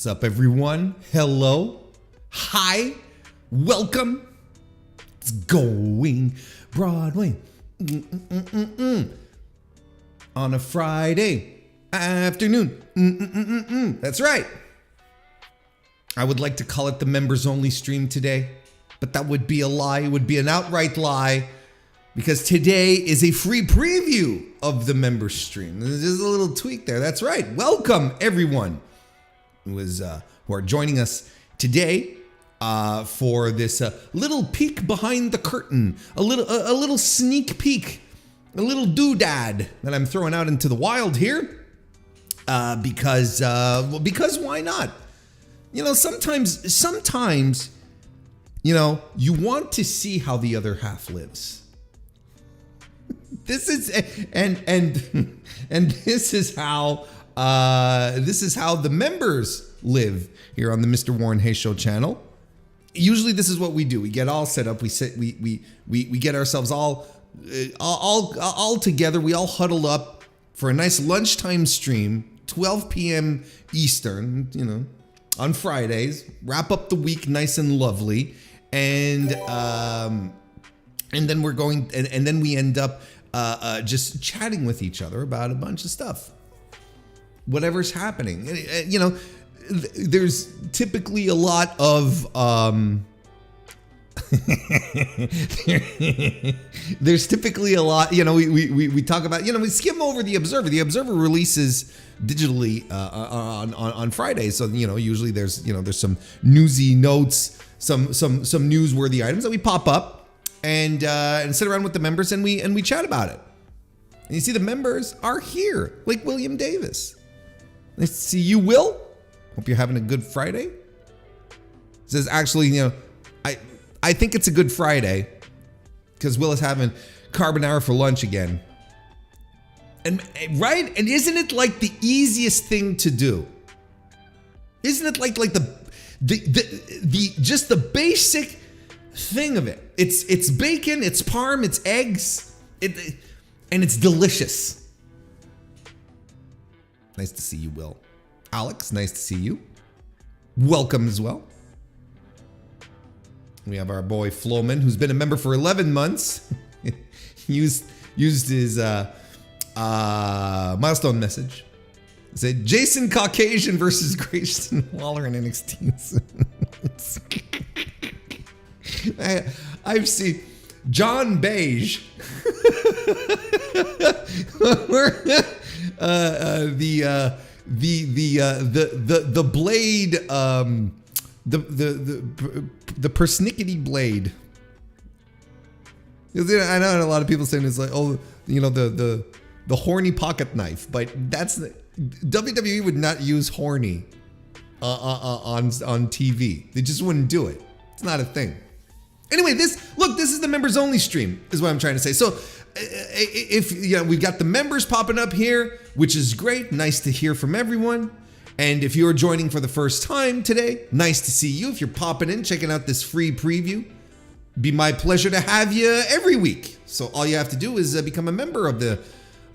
What's up, everyone? Hello. Hi. Welcome. It's going Broadway. On a Friday afternoon. That's right. I would like to call it the members only stream today, but that would be a lie. It would be an outright lie, because today is a free preview of the members stream. There's just a little tweak there. That's right. Welcome, everyone who are joining us today for this little peek behind the curtain, a little sneak peek, a little doodad that I'm throwing out into the wild here, because why not? You know, sometimes, you know, you want to see how the other half lives. This is and this is how the members live here on the MrWarrenHayes Show channel. Usually, this is what we do. We get all set up. We get ourselves all together. We all huddle up for a nice lunchtime stream, 12 p.m. Eastern. You know, on Fridays. Wrap up the week nice and lovely, and then we're going, and then we end up just chatting with each other about a bunch of stuff, whatever's happening. You know, there's typically a lot of there's typically a lot, you know, we talk about, you know, we skim over the Observer. The Observer releases digitally on Fridays, so you know, usually there's some newsy notes, some newsworthy items that we pop up and sit around with the members and we chat about it. And you see, the members are here, like William Davis. Nice to see you, Will. Hope you're having a good Friday. It says, actually, you know, I think it's a good Friday because Will is having carbonara for lunch again. And right? And isn't it like the easiest thing to do? Isn't it like the just the basic thing of it? It's bacon, it's parm, it's eggs, and it's delicious. Nice to see you, Will. Alex, nice to see you. Welcome as well. We have our boy Floman, who's been a member for 11 months. used his milestone message. It said Jason Caucasian versus Grayson Waller in NXT. I've seen John Beige. The blade, the persnickety blade. I know a lot of people saying it's like, oh, you know, the horny pocket knife, but that's WWE would not use horny on TV. They just wouldn't do it. It's not a thing. Anyway, this is the members only stream, is what I'm trying to say. So if you know, we've got the members popping up here, which is great. Nice to hear from everyone. And if you're joining for the first time today, nice to see you. If you're popping in, checking out this free preview, be my pleasure to have you every week. So all you have to do is become a member of the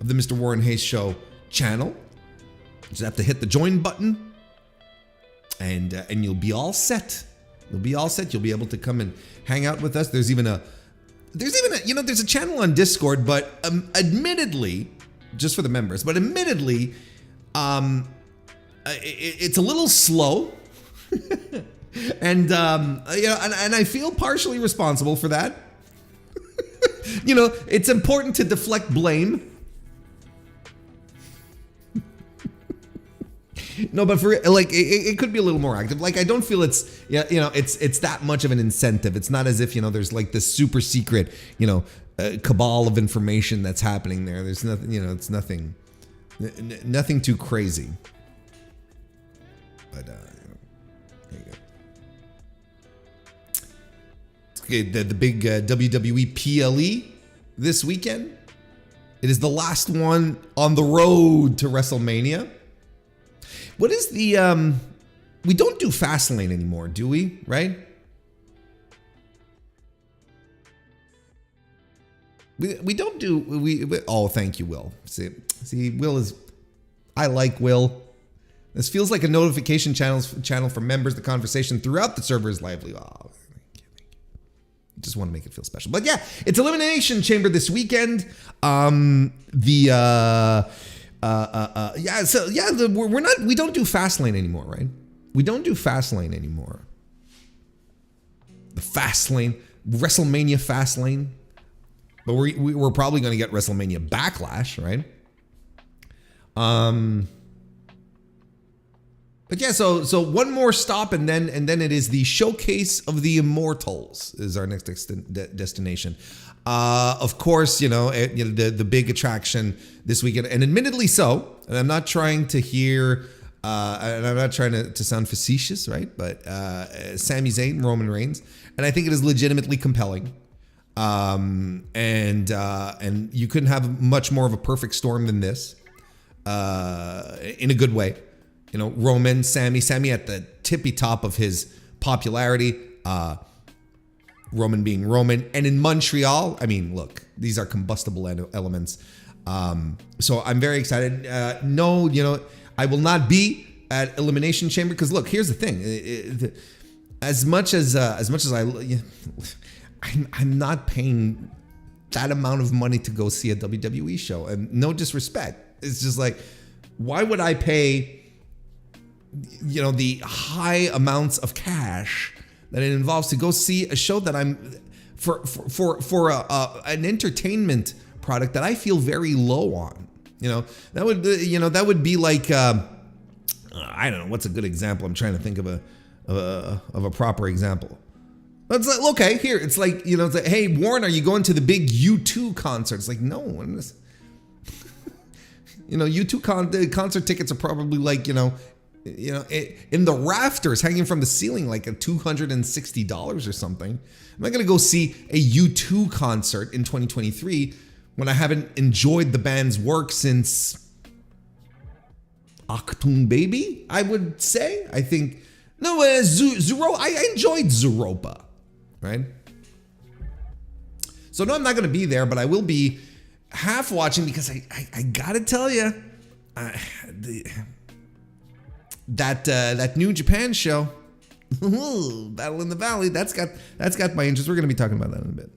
MrWarrenHayes Show channel. You just have to hit the join button, and you'll be all set. You'll be all set. You'll be able to come and hang out with us. There's even a channel on Discord, but admittedly, just for the members, but admittedly, it's a little slow. And you know, and I feel partially responsible for that. You know, it's important to deflect blame. No, but for like, it could be a little more active. Like, I don't feel it's, you know, it's that much of an incentive. It's not as if, you know, there's like this super secret, you know, cabal of information that's happening there. There's nothing, you know, it's nothing too crazy. But there you go. Okay, the big WWE PLE this weekend. It is the last one on the road to WrestleMania. What is the we don't do Fastlane anymore, do we? Right? We don't do oh, thank you, Will. See, Will is, I like Will. This feels like a notification channel for members. The conversation throughout the server is lively. Oh, just want to make it feel special. But yeah, it's Elimination Chamber this weekend. We don't do Fastlane anymore, right? We don't do Fastlane anymore. The Fastlane, WrestleMania Fastlane. But we're probably going to get WrestleMania Backlash, right? But yeah, so one more stop, and then it is the Showcase of the Immortals is our next destination. Of course, the big attraction this weekend, and admittedly so. And I'm not trying to hear, and I'm not trying to sound facetious, right? But Sami Zayn, Roman Reigns, and I think it is legitimately compelling. And you couldn't have much more of a perfect storm than this, in a good way. Roman, Sami at the tippy top of his popularity, Roman being Roman. And in Montreal, I mean, look, these are combustible elements. So I'm very excited. No, I will not be at Elimination Chamber because look, here's the thing. As much as I'm not paying that amount of money to go see a WWE show, and no disrespect. It's just like, why would I pay the high amounts of cash that it involves to go see a show that I'm for an entertainment product that I feel very low on? That would be like I don't know, what's a good example? I'm trying to think of a proper example. But it's like, okay, here it's like, it's like, hey Warren, are you going to the big U2 concert? It's like, no, U2 concert tickets are probably like in the rafters, hanging from the ceiling, like a $260 or something. I'm not going to go see a U2 concert in 2023 when I haven't enjoyed the band's work since Achtung Baby, I would say. I think, no, I enjoyed Zooropa, right? So no, I'm not going to be there, but I will be half watching because I got to tell you, that New Japan show, Battle in the Valley, that's got my interest. We're going to be talking about that in a bit.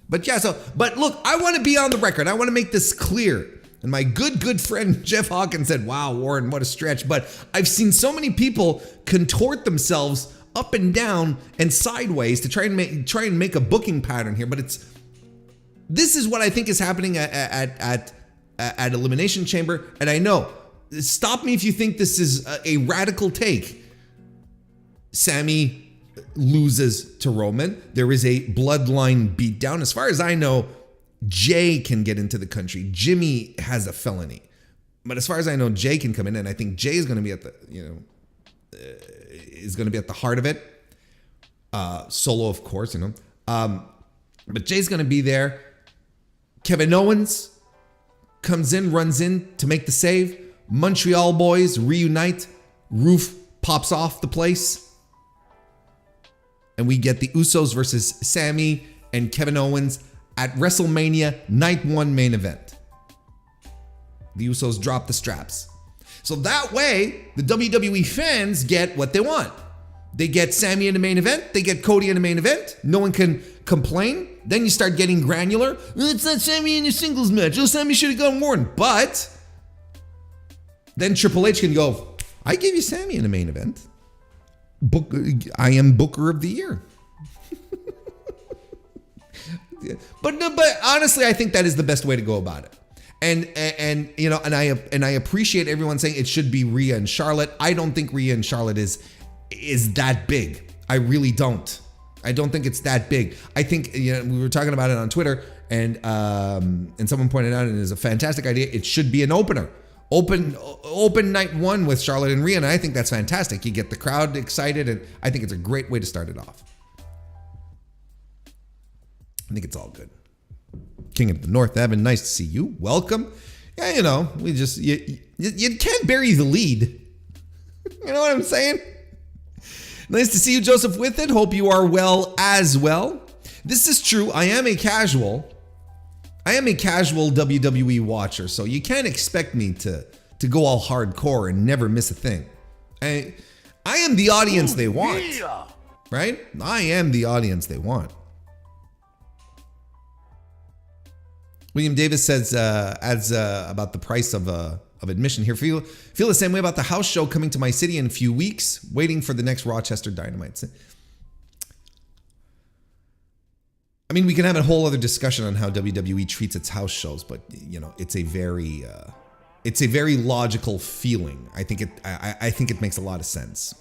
But yeah, but look, I want to be on the record. I want to make this clear. And my good friend Jeff Hawkins said, wow, Warren, what a stretch. But I've seen so many people contort themselves up and down and sideways to try and make a booking pattern here. But this is what I think is happening at Elimination Chamber. And I know, stop me if you think this is a radical take. Sami loses to Roman. There is a bloodline beatdown. As far as I know, Jay can get into the country. Jimmy has a felony. But as far as I know, Jay can come in, and I think Jay is going to be at the, is going to be at the heart of it. Solo, of course, but Jay's going to be there. Kevin Owens comes in, runs in to make the save. Montreal boys reunite. Roof pops off the place. And we get the Usos versus Sami and Kevin Owens at WrestleMania Night 1 main event. The Usos drop the straps. So that way, the WWE fans get what they want. They get Sami in the main event. They get Cody in the main event. No one can complain. Then you start getting granular. Well, it's not Sami in your singles match. Oh, Sami should have gone Warren. But then Triple H can go, I gave you Sami in the main event. I am Booker of the Year. But honestly, I think that is the best way to go about it. And I appreciate everyone saying it should be Rhea and Charlotte. I don't think Rhea and Charlotte is that big. I really don't. I don't think it's that big. I think we were talking about it on Twitter, and someone pointed out, and it is a fantastic idea. It should be an opener. Open night 1 with Charlotte and Rhea, and I think that's fantastic. You get the crowd excited, and I think it's a great way to start it off. I think it's all good. King of the North, Evan, nice to see you. Welcome. Yeah, we just, you can't bury the lead. You know what I'm saying? Nice to see you, Joseph, with it. Hope you are well as well. This is true. I am a casual WWE watcher, so you can't expect me to to go all hardcore and never miss a thing. I am the audience they want, right? I am the audience they want. William Davis says, adds about the price of admission here. Feel the same way about the house show coming to my city in a few weeks, waiting for the next Rochester Dynamite. I mean, we can have a whole other discussion on how WWE treats its house shows, but you know, it's a very logical feeling. I think it makes a lot of sense.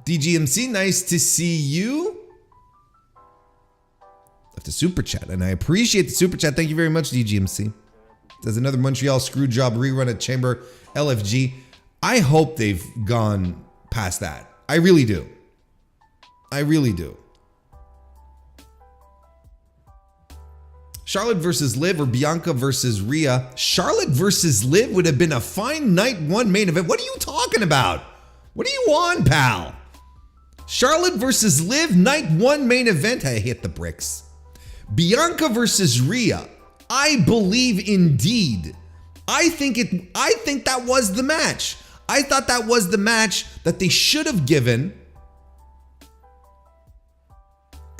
DGMC, nice to see you. Left a super chat, and I appreciate the super chat. Thank you very much, DGMC. There's another Montreal Screwjob rerun at Chamber LFG. I hope they've gone past that. I really do. I really do. Charlotte versus Liv or Bianca versus Rhea. Charlotte versus Liv would have been a fine night one main event. What are you talking about? What are you on, pal? Charlotte versus Liv, night one main event. I hit the bricks. Bianca versus Rhea. I believe indeed. I think that was the match. I thought that was the match that they should have given.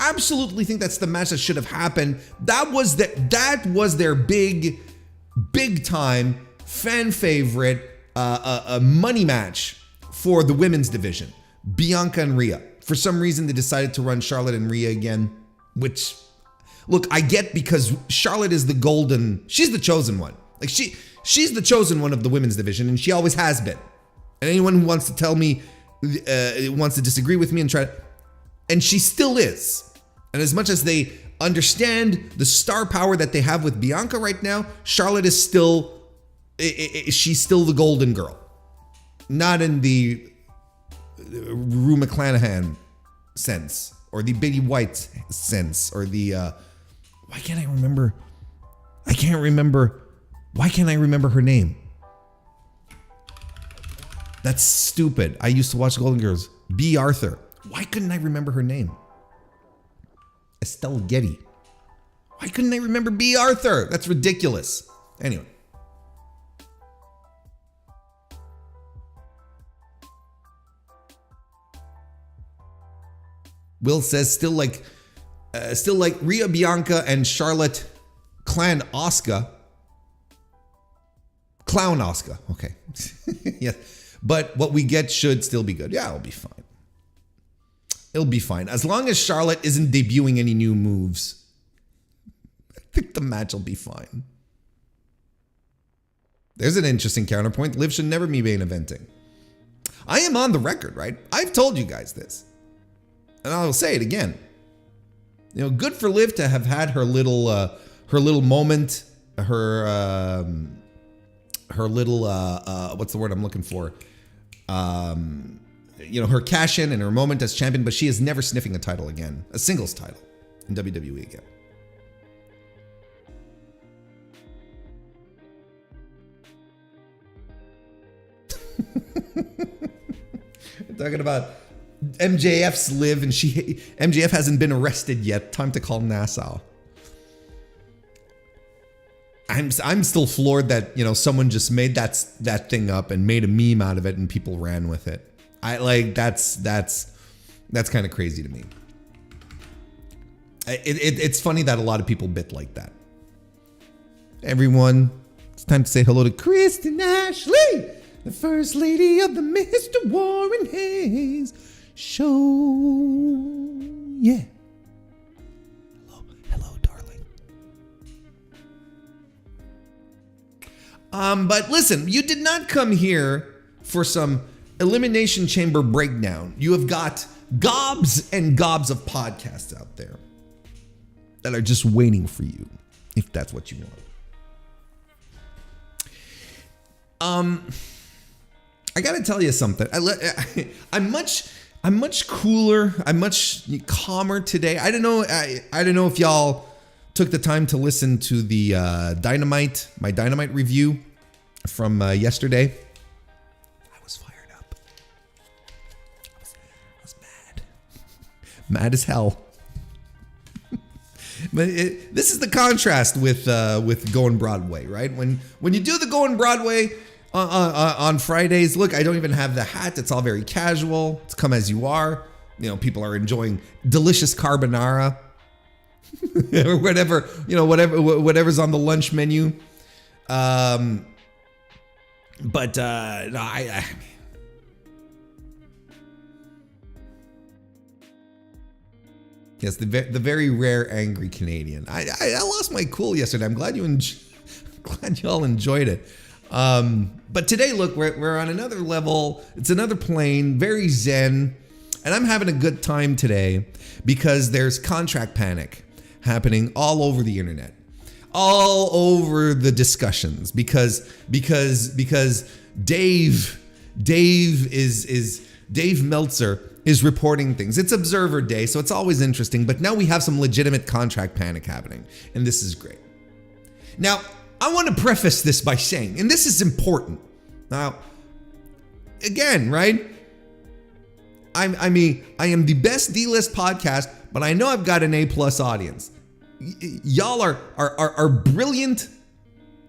Absolutely think that's the match that should have happened. That was their big time fan favorite money match for the women's division. Bianca and Rhea. For some reason, they decided to run Charlotte and Rhea again, which, look, I get, because Charlotte is she's the chosen one. Like she's the chosen one of the women's division, and she always has been. And anyone who wants to tell me, wants to disagree with me and she still is. And as much as they understand the star power that they have with Bianca right now, Charlotte is she's still the golden girl. Not in the Rue McClanahan sense, or the Betty White sense, or the why can't I remember her name? That's stupid. I used to watch Golden Girls. B. Arthur. Why couldn't I remember her name? Estelle Getty. Why couldn't I remember B. Arthur? That's ridiculous. Anyway. Will says still like Rhea, Bianca, and Charlotte Clown Asuka. Okay. Yeah. But what we get should still be good. Yeah, it'll be fine. It'll be fine. As long as Charlotte isn't debuting any new moves, I think the match will be fine. There's an interesting counterpoint. Liv should never be main eventing. I am on the record, right? I've told you guys this. And I'll say it again. You know, good for Liv to have had her little moment, her little what's the word I'm looking for? You know, her cash in and her moment as champion, but she is never sniffing a title again, a singles title in WWE again. Talking about MJF's Liv, and MJF hasn't been arrested yet. Time to call Nassau. I'm still floored that, you know, someone just made that thing up and made a meme out of it and people ran with it. That's kind of crazy to me. It's funny that a lot of people bit like that. Everyone, it's time to say hello to Kristen Ashley, the first lady of the MrWarrenHayes show. Yeah. Hello, darling. But listen, you did not come here for some Elimination Chamber breakdown. You have got gobs and gobs of podcasts out there that are just waiting for you, if that's what you want. I gotta tell you something. I'm much cooler. I'm much calmer today. I don't know if y'all took the time to listen to the my Dynamite review from yesterday. I was fired up. I was mad as hell. But this is the contrast with going Broadway, right? When you do the going Broadway on Fridays, look, I don't even have the hat. It's all very casual. It's come as you are. You know, people are enjoying delicious carbonara or whatever, you know, whatever's on the lunch menu. No, yes, the very rare angry Canadian. I lost my cool yesterday. I'm glad glad you all enjoyed it. But today, look, we're on another level. It's another plane, very zen, and I'm having a good time today because there's contract panic happening all over the internet, all over the discussions because Dave Meltzer is reporting things. It's Observer Day, so it's always interesting. But now we have some legitimate contract panic happening, and this is great. Now, I want to preface this by saying, and this is important. Now, again, right? I am the best D-list podcast, but I know I've got an A+ audience. Y'all are brilliant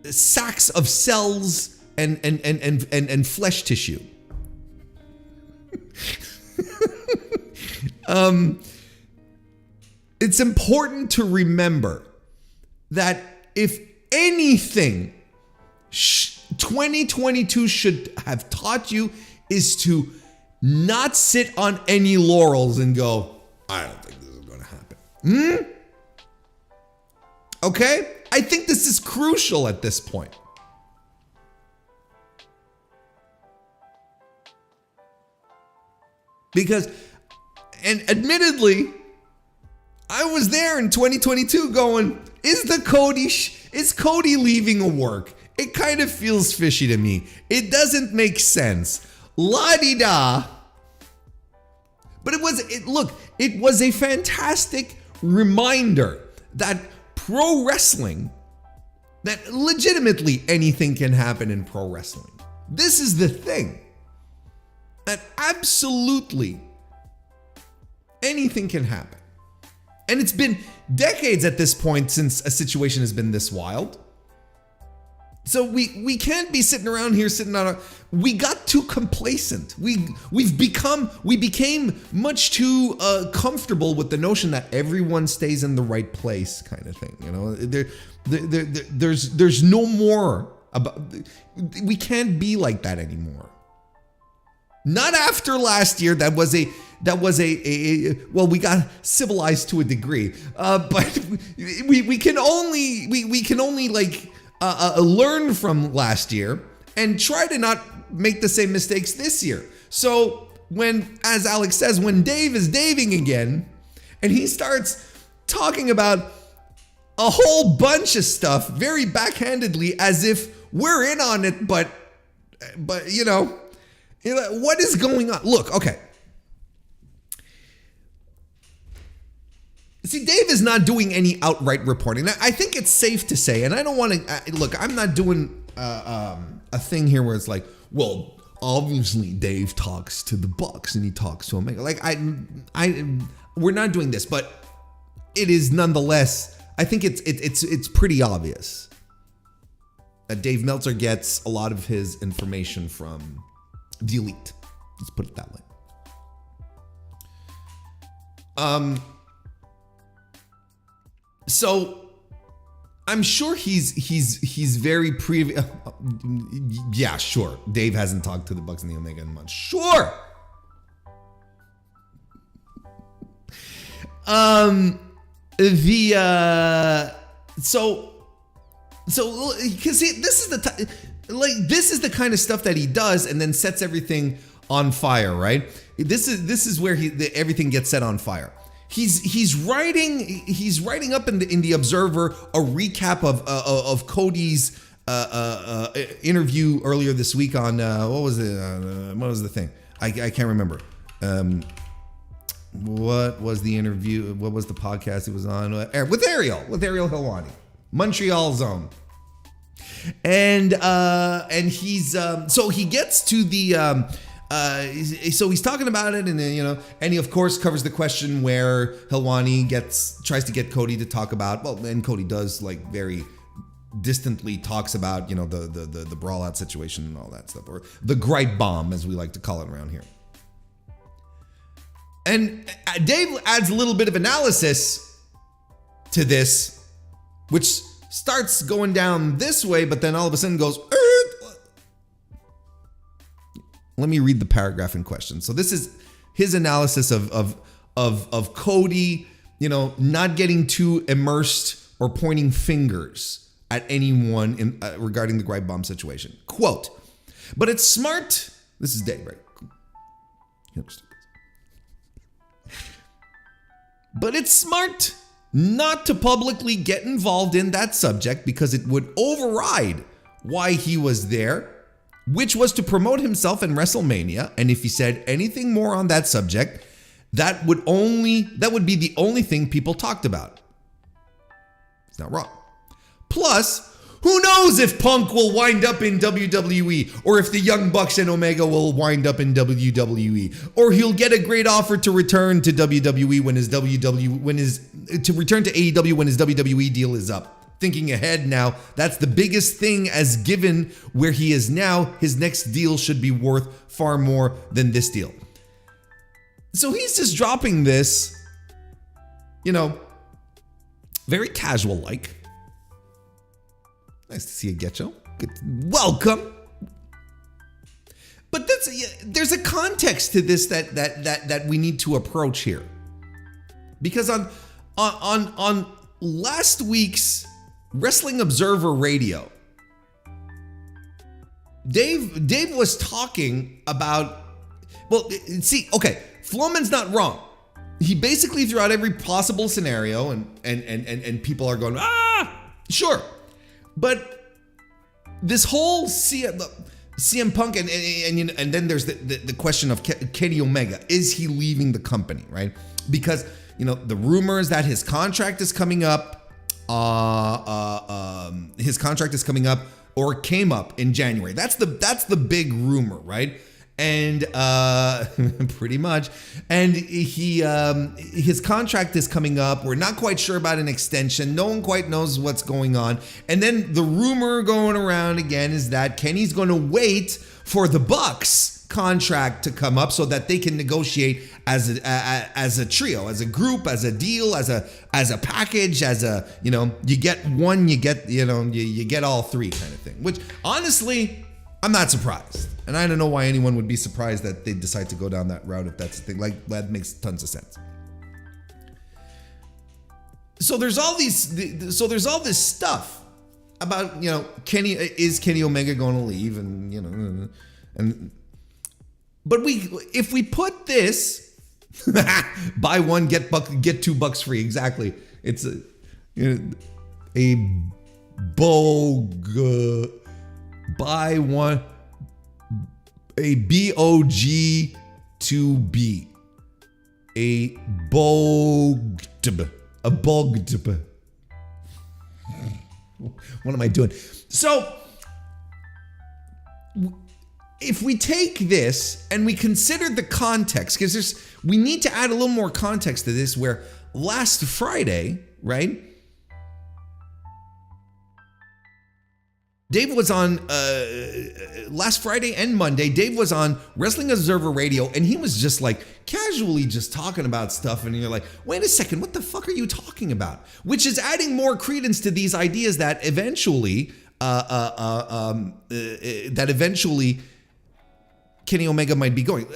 sacks of cells and flesh tissue. It's important to remember that if anything 2022 should have taught you is to not sit on any laurels and go, I don't think this is going to happen. Okay? I think this is crucial at this point. Because, and admittedly, I was there in 2022 going, is Cody leaving a work? It kind of feels fishy to me. It doesn't make sense. La-di-da. But it was a fantastic reminder that pro wrestling, that legitimately anything can happen in pro wrestling. This is the thing. That absolutely anything can happen. And it's been decades at this point since a situation has been this wild. So we can't be sitting around here we got too complacent. We became much too comfortable with the notion that everyone stays in the right place kind of thing. You know, there's no more about, we can't be like that anymore. Not after last year. That was a well, we got civilized to a degree, but we can only learn from last year and try to not make the same mistakes this year. So when, as Alex says, when Dave is daving again, and he starts talking about a whole bunch of stuff very backhandedly, as if we're in on it, but you know, what is going on? Look, okay. See, Dave is not doing any outright reporting. Now, I think it's safe to say, and I don't want to look. I'm not doing a thing here where it's like, well, obviously Dave talks to the Bucks and he talks to Omega. Like we're not doing this, but it is nonetheless. I think it's pretty obvious that Dave Meltzer gets a lot of his information from the elite. Let's put it that way. So I'm sure he's very yeah, sure. Dave hasn't talked to the Bucks and the Omega in months. Sure. So because this is the kind of stuff that he does and then sets everything on fire, right? This is where everything gets set on fire. He's writing up in the Observer a recap of Cody's interview earlier this week on what was the thing? I can't remember. What was the interview? What was the podcast it was on? With Ariel Helwani, Montreal Zone. And he's so he gets to the so he's talking about it, and and he of course covers the question where Helwani tries to get Cody to talk about, and Cody does, like, very distantly talks about, the brawl out situation and all that stuff, or the gripe bomb, as we like to call it around here. And Dave adds a little bit of analysis to this, which starts going down this way, but then all of a sudden goes, let me read the paragraph in question. So this is his analysis of Cody, not getting too immersed or pointing fingers at anyone regarding the gripe bomb situation. Quote, but it's smart. This is Dave, right? You understand this? But it's smart not to publicly get involved in that subject because it would override why he was there, which was to promote himself in WrestleMania. And if he said anything more on that subject, that would be the only thing people talked about. It's not wrong. Plus, who knows if Punk will wind up in WWE, or if the Young Bucks and Omega will wind up in WWE, or he'll get a great offer to return to WWE to return to AEW when his WWE deal is up. Thinking ahead now, that's the biggest thing, as given where he is now, his next deal should be worth far more than this deal. So he's just dropping this, very casual like. Nice to see you, Getcho. Good. Welcome. But there's a context to this that we need to approach here. Because on last week's Wrestling Observer Radio, Dave was talking about, Flowman's not wrong. He basically threw out every possible scenario, and people are going, sure. But this whole CM Punk and then there's the question of Kenny Omega. Is he leaving the company, right? Because, the rumor is that his contract is coming up. His contract is coming up, or came up in January. That's the big rumor, right? And pretty much. And his contract is coming up. We're not quite sure about an extension. No one quite knows what's going on. And then the rumor going around again is that Kenny's going to wait for the Bucks contract to come up so that they can negotiate as a trio, as a group, as a deal, as a package, you get one, you get all three kind of thing. Which honestly, I'm not surprised. And I don't know why anyone would be surprised that they decide to go down that route if that's the thing. Like, that makes tons of sense. So there's all this stuff about, is Kenny Omega going to leave, but if we put this buy one get $2 free, exactly. It's a buy one, a BOG to B, a bogd. What am I doing? So if we take this and we consider the context, because we need to add a little more context to this, where last Friday, right? Dave was on last Friday and Monday. Dave was on Wrestling Observer Radio, and he was just like casually just talking about stuff. And you're like, wait a second, what the fuck are you talking about? Which is adding more credence to these ideas that eventually, Kenny Omega might be going.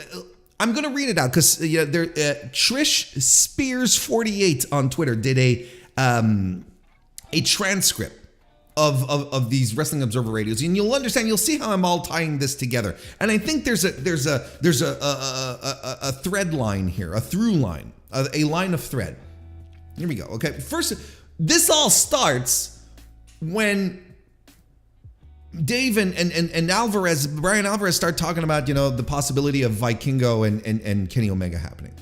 I'm going to read it out because Trish Spears 48 on Twitter did a transcript of these Wrestling Observer radios, and you'll understand. You'll see how I'm all tying this together. And I think there's a thread line here, a through line, a line of thread. Here we go. Okay, first, this all starts when Dave and Brian Alvarez start talking about, the possibility of Vikingo and Kenny Omega happening.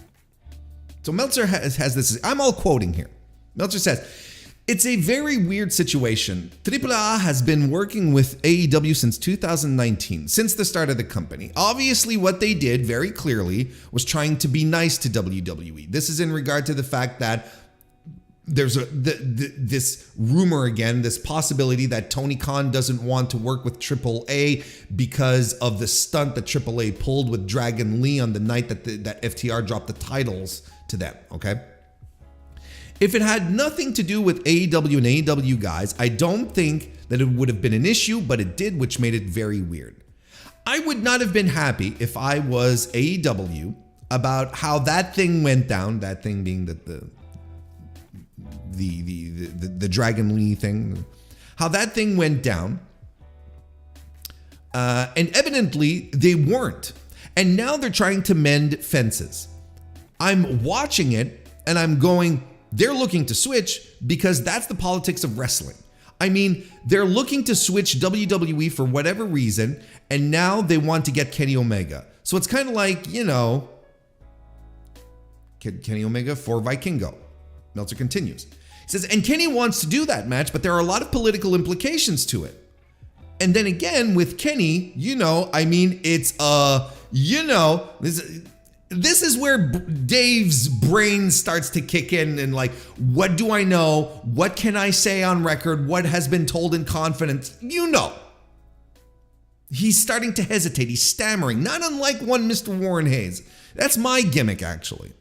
So Meltzer has this, I'm all quoting here. Meltzer says, It's a very weird situation. AAA has been working with AEW since 2019, since the start of the company. Obviously, what they did very clearly was trying to be nice to WWE. This is in regard to the fact that there's this rumor again, this possibility that Tony Khan doesn't want to work with AAA because of the stunt that AAA pulled with Dragon Lee on the night that that FTR dropped the titles to them, okay? If it had nothing to do with AEW and AEW guys, I don't think that it would have been an issue, but it did, which made it very weird. I would not have been happy if I was AEW about how that thing went down, that thing being the Dragon Lee thing, how that thing went down. And evidently they weren't. And now they're trying to mend fences. I'm watching it and I'm going, they're looking to switch because that's the politics of wrestling. I mean, they're looking to switch WWE for whatever reason, and now they want to get Kenny Omega. So it's kind of like, you know, Kenny Omega for Vikingo. Meltzer continues. He says, and Kenny wants to do that match, but there are a lot of political implications to it. And then again, with Kenny, you know, I mean, it's, you know, this is where Dave's brain starts to kick in and like, what do I know? What can I say on record? What has been told in confidence? You know. He's starting to hesitate. He's stammering, not unlike one Mr. MrWarrenHayes. That's my gimmick, actually.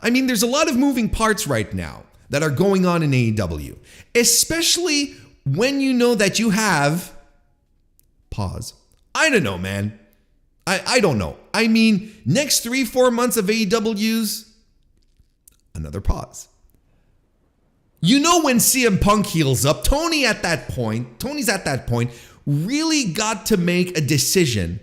I mean, there's a lot of moving parts right now that are going on in AEW, especially when you know that you have, pause, I don't know, man. I don't know. I mean, next 3-4 months of AEW's, another pause. You know, when CM Punk heals up, Tony's at that point, really got to make a decision.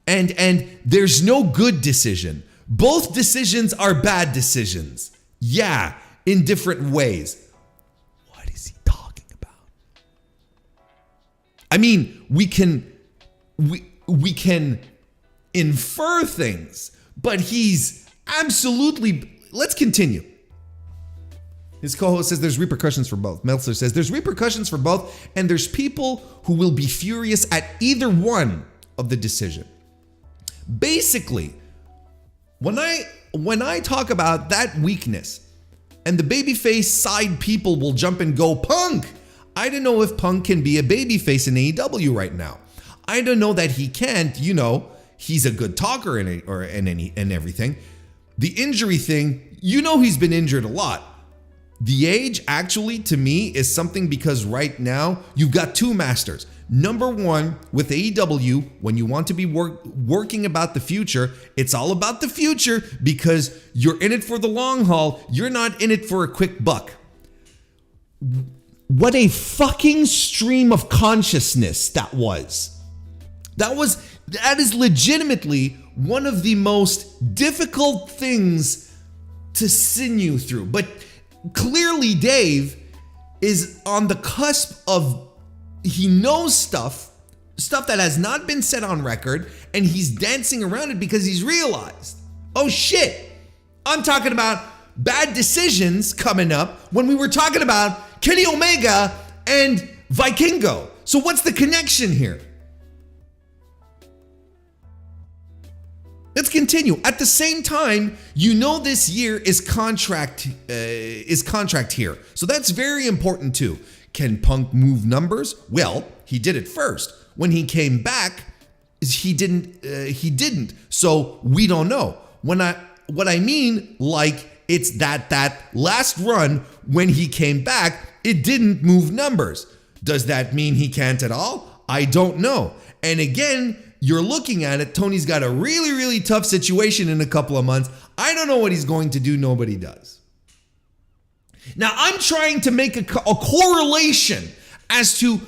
And there's no good decision. Both decisions are bad decisions. Yeah, in different ways. What is he talking about? I mean, we can infer things, but he's absolutely, let's continue. His co-host says there's repercussions for both. Meltzer says there's repercussions for both, and there's people who will be furious at either one of the decision. Basically, when I talk about that weakness and the babyface side people will jump and go, Punk, I don't know if Punk can be a babyface in AEW right now. I don't know that he can't, you know, he's a good talker and everything. The injury thing, you know, he's been injured a lot. The age actually to me is something because right now you've got two masters. Number one, with AEW, when you want to be working about the future, it's all about the future because you're in it for the long haul. You're not in it for a quick buck. What a fucking stream of consciousness that was. That is legitimately one of the most difficult things to sinew through. But clearly Dave is on the cusp of, he knows stuff that has not been said on record, and he's dancing around it because he's realized, oh shit, I'm talking about bad decisions coming up when we were talking about Kenny Omega and Vikingo. So what's the connection here? Let's continue. At the same time, you know this year is contract here. So that's very important too. Can Punk move numbers? Well, he did it first. When he came back, he didn't. So we don't know. What I mean, like, it's that last run when he came back, it didn't move numbers. Does that mean he can't at all? I don't know. And again, you're looking at it, Tony's got a really, really tough situation in a couple of months. I don't know what he's going to do. Nobody does. Now, I'm trying to make a correlation as to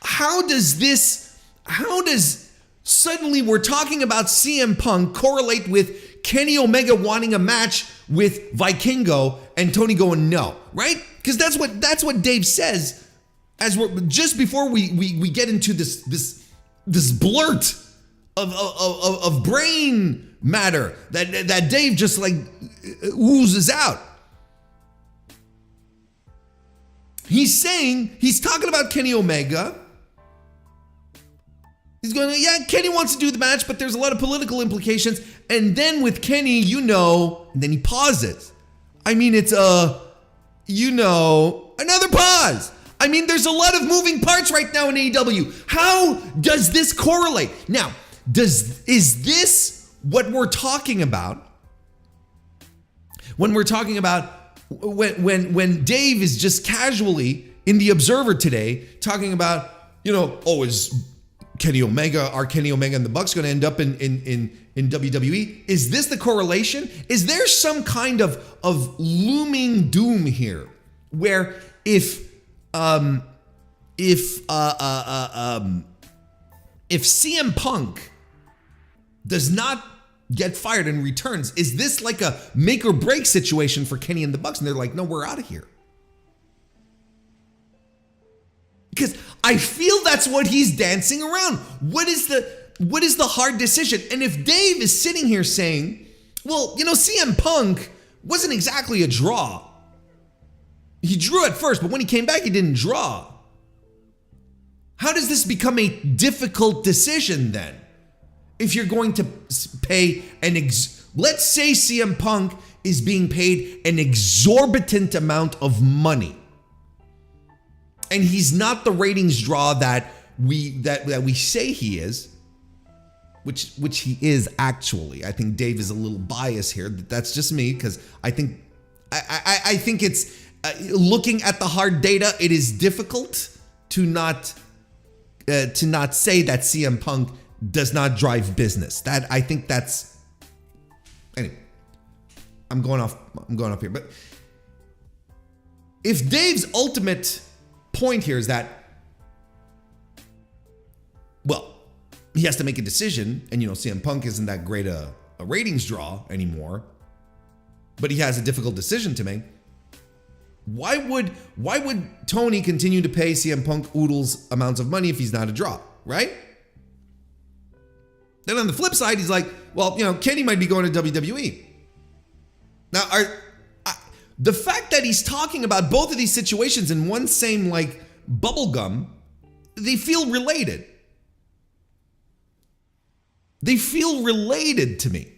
how does suddenly we're talking about CM Punk correlate with Kenny Omega wanting a match with Vikingo and Tony going no, right? Because that's what Dave says as we're just before we get into this blurt of brain matter that Dave just like oozes out. he's talking about Kenny Omega. He's going, yeah, Kenny wants to do the match, but there's a lot of political implications. And then with Kenny, and then he pauses. I mean, it's another pause. I mean, there's a lot of moving parts right now in AEW. How does this correlate? Now, is this what we're talking about? When we're talking about when Dave is just casually in the Observer today talking about, is Kenny Omega and the Bucks going to end up in WWE? Is this the correlation? Is there some kind of looming doom here where if CM Punk does not get fired and returns, is this like a make or break situation for Kenny and the Bucks? And they're like, no, we're out of here. Because I feel that's what he's dancing around. What is the hard decision? And if Dave is sitting here saying, well, CM Punk wasn't exactly a draw. He drew at first, but when he came back, he didn't draw. How does this become a difficult decision then? If you're going to pay let's say CM Punk is being paid an exorbitant amount of money, and he's not the ratings draw that we say he is, which he is actually. I think Dave is a little biased here. That's just me, because I think it's looking at the hard data, it is difficult to not say that CM Punk does not drive business. I think that's anyway. I'm going off here, but if Dave's ultimate point here is that, well, he has to make a decision, and CM Punk isn't that great a ratings draw anymore, but he has a difficult decision to make. Why would Tony continue to pay CM Punk oodles amounts of money if he's not a draw, right? Then on the flip side, he's like, well, Kenny might be going to WWE. Now, the fact that he's talking about both of these situations in one same bubblegum, they feel related. They feel related to me.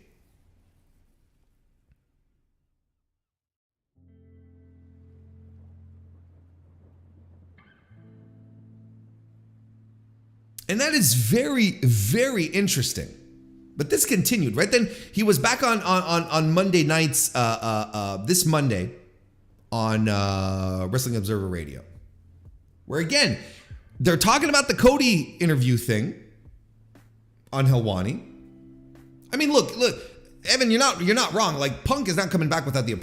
And that is very, very interesting. But this continued, right? Then he was back on Monday nights, this Monday, on Wrestling Observer Radio, where again, they're talking about the Cody interview thing on Helwani. I mean, look, Evan, you're not wrong. Punk is not coming back without the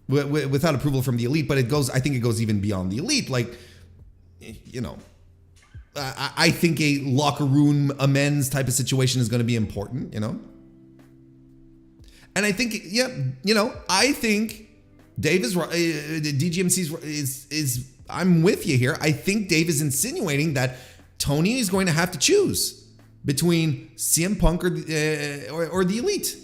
without approval from the Elite, but I think it goes even beyond the Elite. I think a locker room amends type of situation is going to be important, And I think, I think Dave is right. DGMC is I'm with you here. I think Dave is insinuating that Tony is going to have to choose between CM Punk or the Elite.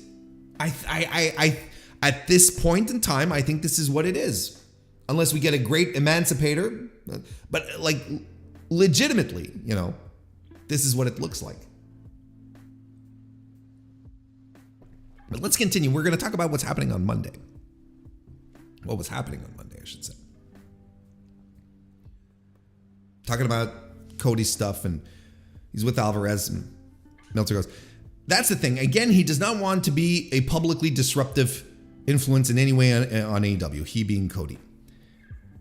I at this point in time, I think this is what it is, unless we get a great emancipator, but legitimately, this is what it looks like. But let's continue. We're going to talk about what's happening on Monday. What was happening on Monday, I should say. Talking about Cody's stuff, and he's with Alvarez, and Meltzer goes, that's the thing. Again, he does not want to be a publicly disruptive influence in any way on AEW, he being Cody.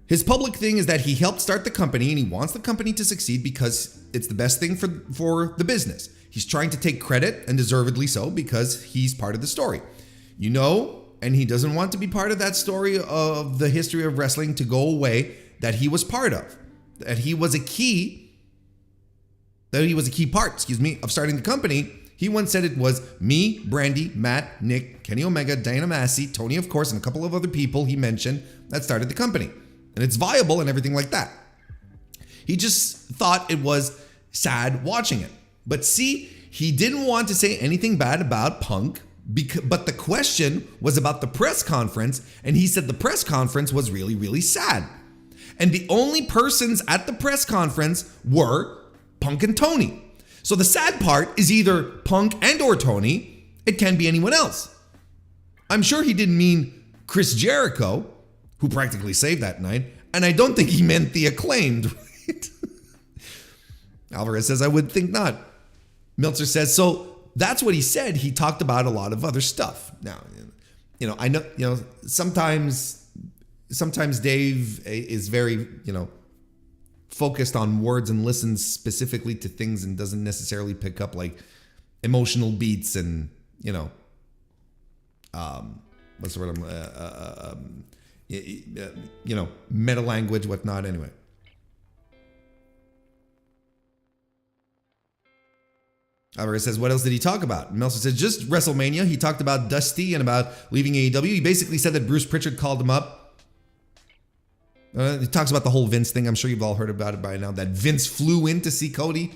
His public thing is that he helped start the company and he wants the company to succeed because it's the best thing for the business. He's trying to take credit, and deservedly so, because he's part of the story. And he doesn't want to be part of that story of the history of wrestling to go away that he was part of. That he was a key part, of starting the company. He once said it was me, Brandy, Matt, Nick, Kenny Omega, Diana Massey, Tony, of course, and a couple of other people he mentioned that started the company. And it's viable and everything like that. He just thought it was sad watching it. But see, he didn't want to say anything bad about Punk, but the question was about the press conference, and he said the press conference was really, really sad. And the only persons at the press conference were Punk and Tony. So the sad part is either Punk and or Tony. It can be anyone else. I'm sure he didn't mean Chris Jericho, who practically saved that night. And I don't think he meant the Acclaimed. Right? Alvarez says, I would think not. Meltzer says, so that's what he said. He talked about a lot of other stuff. Now, I know, sometimes Dave is very, focused on words and listens specifically to things and doesn't necessarily pick up like emotional beats and, what's the word? Meta language, whatnot. Anyway. Alvarez says, what else did he talk about? Meltzer says, just WrestleMania. He talked about Dusty and about leaving AEW. He basically said that Bruce Pritchard called him up. He talks about the whole Vince thing. I'm sure you've all heard about it by now. That Vince flew in to see Cody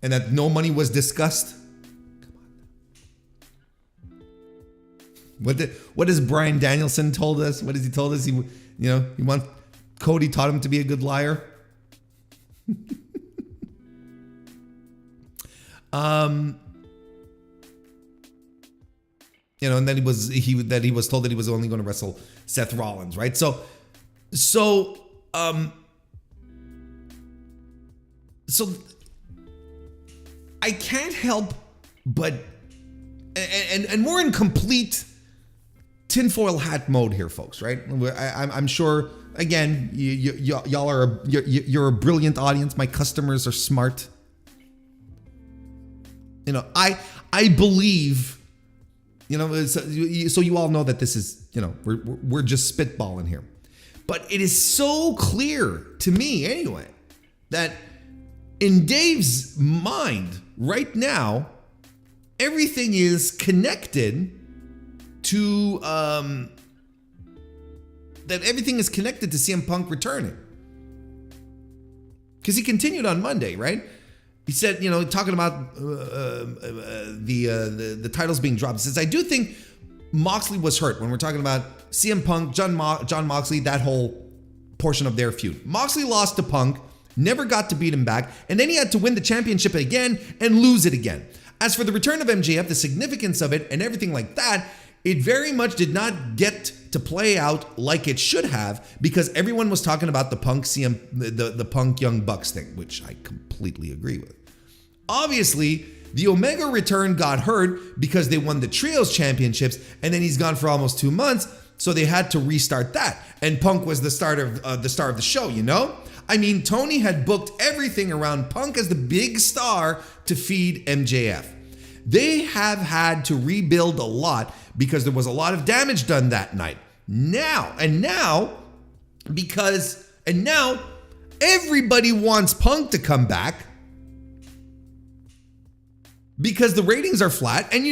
and that no money was discussed. What has Bryan Danielson told us? What has he told us? He wants Cody taught him to be a good liar. And then he was told that he was only going to wrestle Seth Rollins, right? So I can't help but, and we're in complete tinfoil hat mode here, folks, right? I'm sure, again, y'all are you're a brilliant audience. My customers are smart. I believe, so you all know that this is, we're just spitballing here. But it is so clear to me anyway, that in Dave's mind right now, everything is connected to, CM Punk returning. Because he continued on Monday, right? He said, talking about the titles being dropped. He says, I do think Moxley was hurt when we're talking about CM Punk, John Moxley, that whole portion of their feud. Moxley lost to Punk, never got to beat him back, and then he had to win the championship again and lose it again. As for the return of MJF, the significance of it and everything like that, it very much did not get to play out like it should have because everyone was talking about the Punk the Punk Young Bucks thing, which I completely agree with. Obviously, the Omega return got hurt because they won the Trios Championships, and then he's gone for almost 2 months, so they had to restart that. And Punk was the star of the show, I mean, Tony had booked everything around Punk as the big star to feed MJF. They have had to rebuild a lot because there was a lot of damage done that night. Now everybody wants Punk to come back because the ratings are flat, and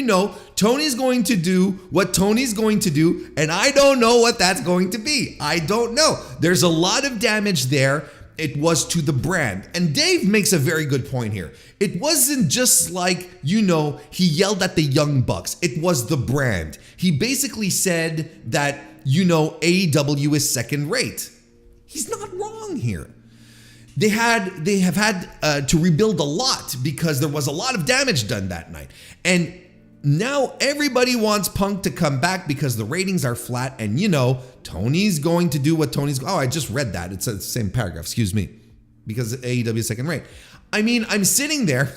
Tony's going to do what Tony's going to do, and I don't know what that's going to be. I don't know. There's a lot of damage there. It was to the brand. And Dave makes a very good point here. It wasn't just like, he yelled at the Young Bucks. It was the brand. He basically said that, AEW is second rate. He's not wrong here. They have had to rebuild a lot because there was a lot of damage done that night. And now everybody wants Punk to come back because the ratings are flat. And Tony's going to do what Tony's. Oh, I just read that. It's the same paragraph. Excuse me. Because AEW is second rate. I mean, I'm sitting there,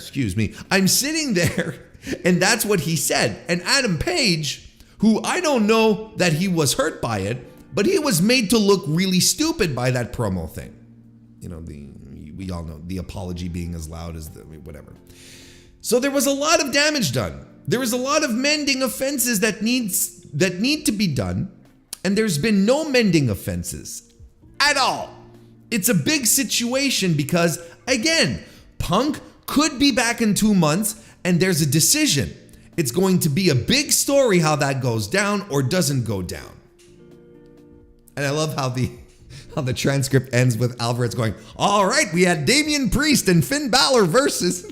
and that's what he said. And Adam Page, who I don't know that he was hurt by it, but he was made to look really stupid by that promo thing. We all know the apology being as loud as whatever. So there was a lot of damage done. There was a lot of mending offenses that need to be done, and there's been no mending offenses at all. It's a big situation because, again, Punk could be back in 2 months, and there's a decision. It's going to be a big story how that goes down or doesn't go down. And I love how the transcript ends with Alvarez going, all right, we had Damian Priest and Finn Balor versus.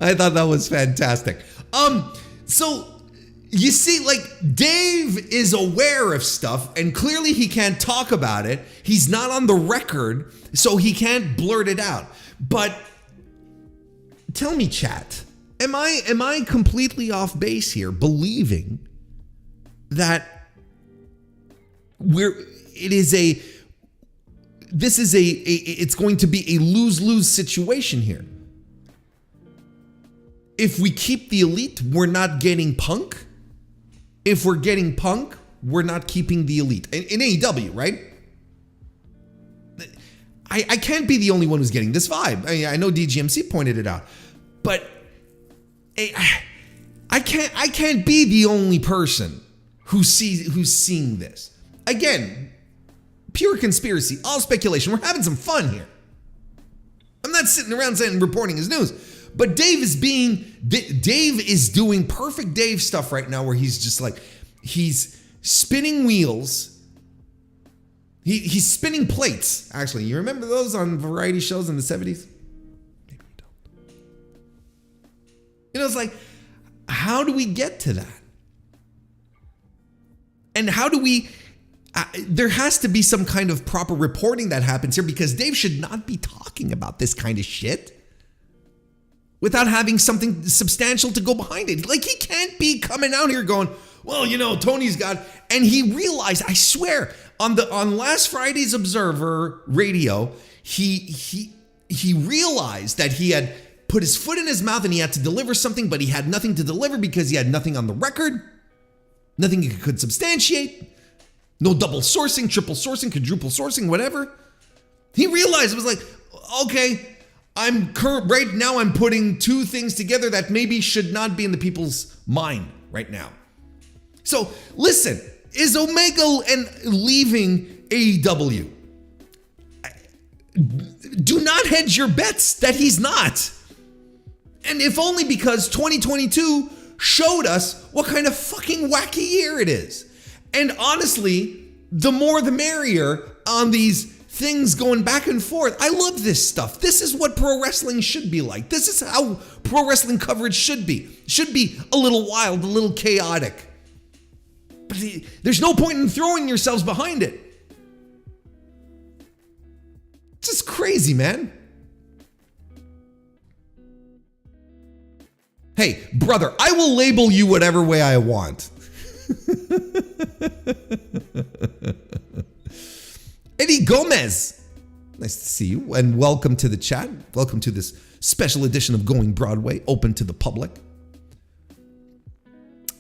I thought that was fantastic. So You see, like, Dave is aware of stuff, and clearly he can't talk about it. He's not on the record, so he can't blurt it out. But tell me, chat, am I completely off base here, believing that it's going to be a lose-lose situation here? If we keep the elite, we're not getting Punk. If we're getting Punk, we're not keeping the elite. In AEW, right? I can't be the only one who's getting this vibe. I know DGMC pointed it out, but I can't be the only person who's seeing this. Again, pure conspiracy, all speculation. We're having some fun here. I'm not sitting around saying reporting his news. But Dave is doing perfect Dave stuff right now, where he's just like, he's spinning wheels. He's spinning plates. Actually, you remember those on variety shows in the 70s? Maybe you don't. You know, it's like, how do we get to that? And how do we, there has to be some kind of proper reporting that happens here, because Dave should not be talking about this kind of shit without having something substantial to go behind it. Like, he can't be coming out here going, well, you know, Tony's got, and he realized, I swear, on last Friday's Observer radio, he realized that he had put his foot in his mouth and he had to deliver something, but he had nothing to deliver because he had nothing on the record, nothing he could substantiate, no double sourcing, triple sourcing, quadruple sourcing, whatever. He realized, it was like, okay, right now I'm putting two things together that maybe should not be in the people's mind right now. So listen, is Omega and leaving AEW? Do not hedge your bets that he's not. And if only because 2022 showed us what kind of fucking wacky year it is. And honestly, the more the merrier on these things going back and forth. I love this stuff. This is what pro wrestling should be like. This is how pro wrestling coverage should be. It should be a little wild, a little chaotic. But there's no point in throwing yourselves behind it. It's just crazy, man. Hey, brother, I will label you whatever way I want. Eddie Gomez, nice to see you, and welcome to the chat. Welcome to this special edition of Going Broadway, open to the public.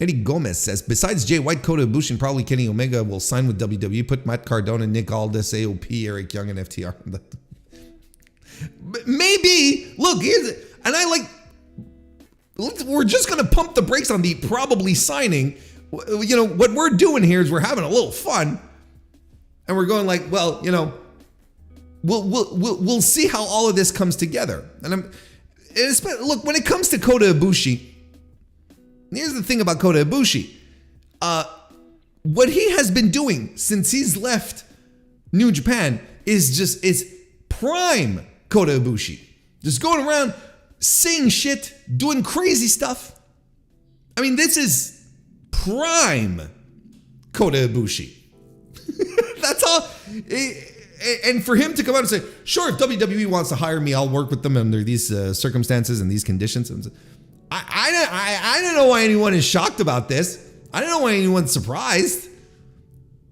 Eddie Gomez says, besides Jay White, Kota Ibushi, and probably Kenny Omega will sign with WWE, put Matt Cardona, Nick Aldis, AOP, Eric Young, and FTR. Maybe, look, and I like, we're just going to pump the brakes on the probably signing. You know, what we're doing here is we're having a little fun. And we're going like, well, you know, we'll see how all of this comes together. And look, when it comes to Kota Ibushi, here's the thing about Kota Ibushi. What he has been doing since he's left New Japan is prime Kota Ibushi. Just going around saying shit, doing crazy stuff. I mean, this is prime Kota Ibushi. That's all. And for him to come out and say, sure, if WWE wants to hire me, I'll work with them under these circumstances and these conditions. I don't know why anyone is shocked about this. I don't know why anyone's surprised.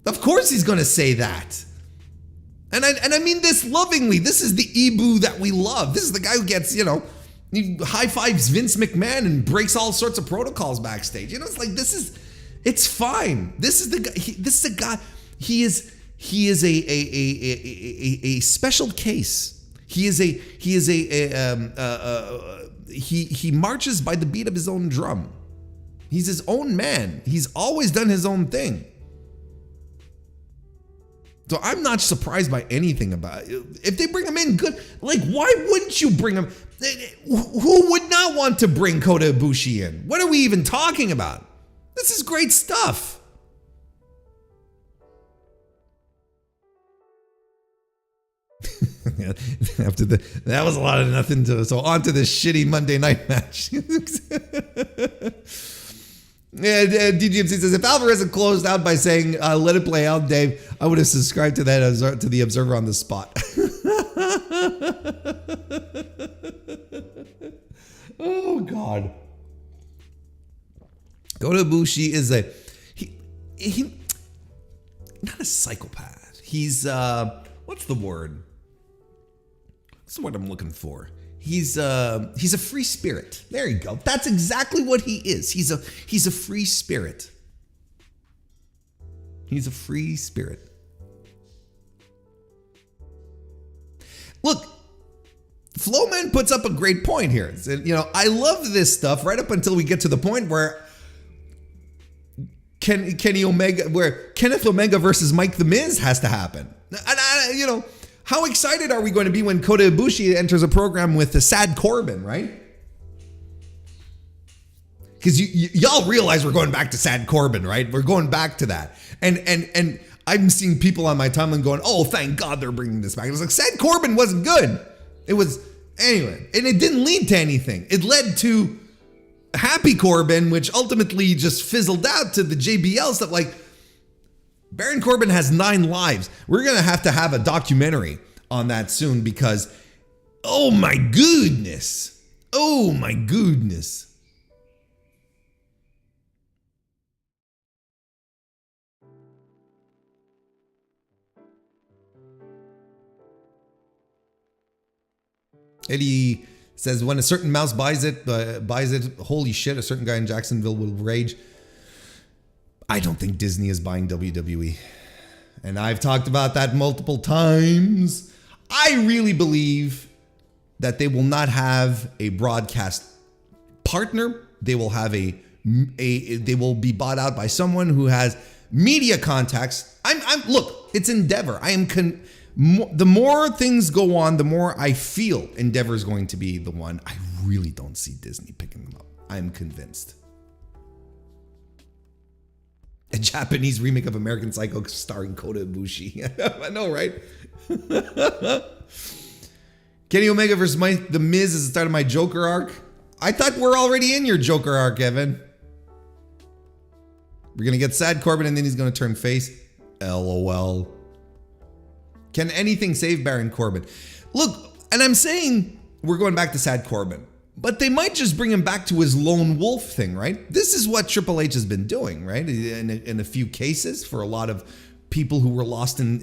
Of course he's going to say that. And I mean this lovingly. This is the Ibu that we love. This is the guy who gets, you know, he high fives Vince McMahon and breaks all sorts of protocols backstage. You know, it's like, it's fine. This is the guy. He is a special case. He marches by the beat of his own drum. He's his own man. He's always done his own thing. So I'm not surprised by anything about it. If they bring him in, good. Like, why wouldn't you bring him? Who would not want to bring Kota Ibushi in? What are we even talking about? This is great stuff. After that was a lot of nothing to. So on to this shitty Monday night match. DGMC says, if Alvarez had closed out by saying, let it play out, Dave, I would have subscribed to that to the Observer on the spot. Oh, God. Kota Ibushi is he not a psychopath. He's, what's the word? What's the word I'm looking for? He's a free spirit. There you go. That's exactly what he is. He's a free spirit. He's a free spirit. Look, Flowman puts up a great point here. You know, I love this stuff right up until we get to the point where Kenneth Omega versus Mike the Miz has to happen. And you know, how excited are we going to be when Kota Ibushi enters a program with the Sad Corbin, right? Because y'all realize we're going back to Sad Corbin, right? We're going back to that. And I'm seeing people on my timeline going, oh, thank God they're bringing this back. It was like, Sad Corbin wasn't good. It was, anyway, and it didn't lead to anything. It led to Happy Corbin, which ultimately just fizzled out to the JBL stuff. Like, Baron Corbin has 9 lives. We're going to have a documentary on that soon because, oh my goodness. Oh my goodness. Eddie says, when a certain mouse buys it, holy shit, a certain guy in Jacksonville will rage. I don't think Disney is buying WWE. And I've talked about that multiple times. I really believe that they will not have a broadcast partner. They will have they will be bought out by someone who has media contacts. Look, it's Endeavor. The more things go on, the more I feel Endeavor is going to be the one. I really don't see Disney picking them up. I'm convinced. A Japanese remake of American Psycho starring Kota Ibushi. I know, right? Kenny Omega versus Mike The Miz is the start of my Joker arc. I thought we're already in your Joker arc, Evan. We're going to get Sad Corbin and then he's going to turn face. LOL. Can anything save Baron Corbin? Look, and I'm saying we're going back to Sad Corbin, but they might just bring him back to his lone wolf thing, right? This is what Triple H has been doing, right? In a few cases for a lot of people who were lost in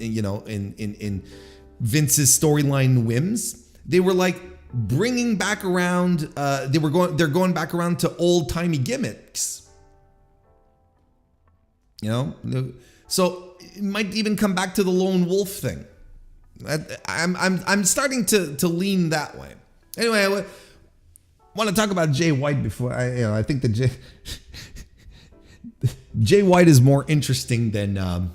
Vince's storyline whims. They were like bringing back around, they're going back around to old timey gimmicks. You know? So it might even come back to the lone wolf thing. I'm starting to lean that way. Anyway, I want to talk about Jay White before I think that Jay White is more interesting than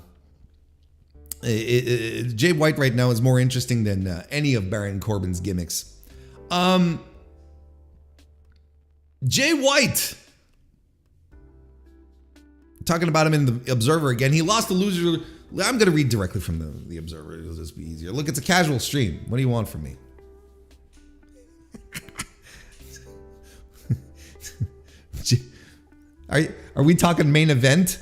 Jay White right now is more interesting than any of Baron Corbin's gimmicks. Jay White, talking about him in the Observer again. He lost the loser. I'm going to read directly from the Observer. It'll just be easier. Look, it's a casual stream. What do you want from me? Are we talking main event?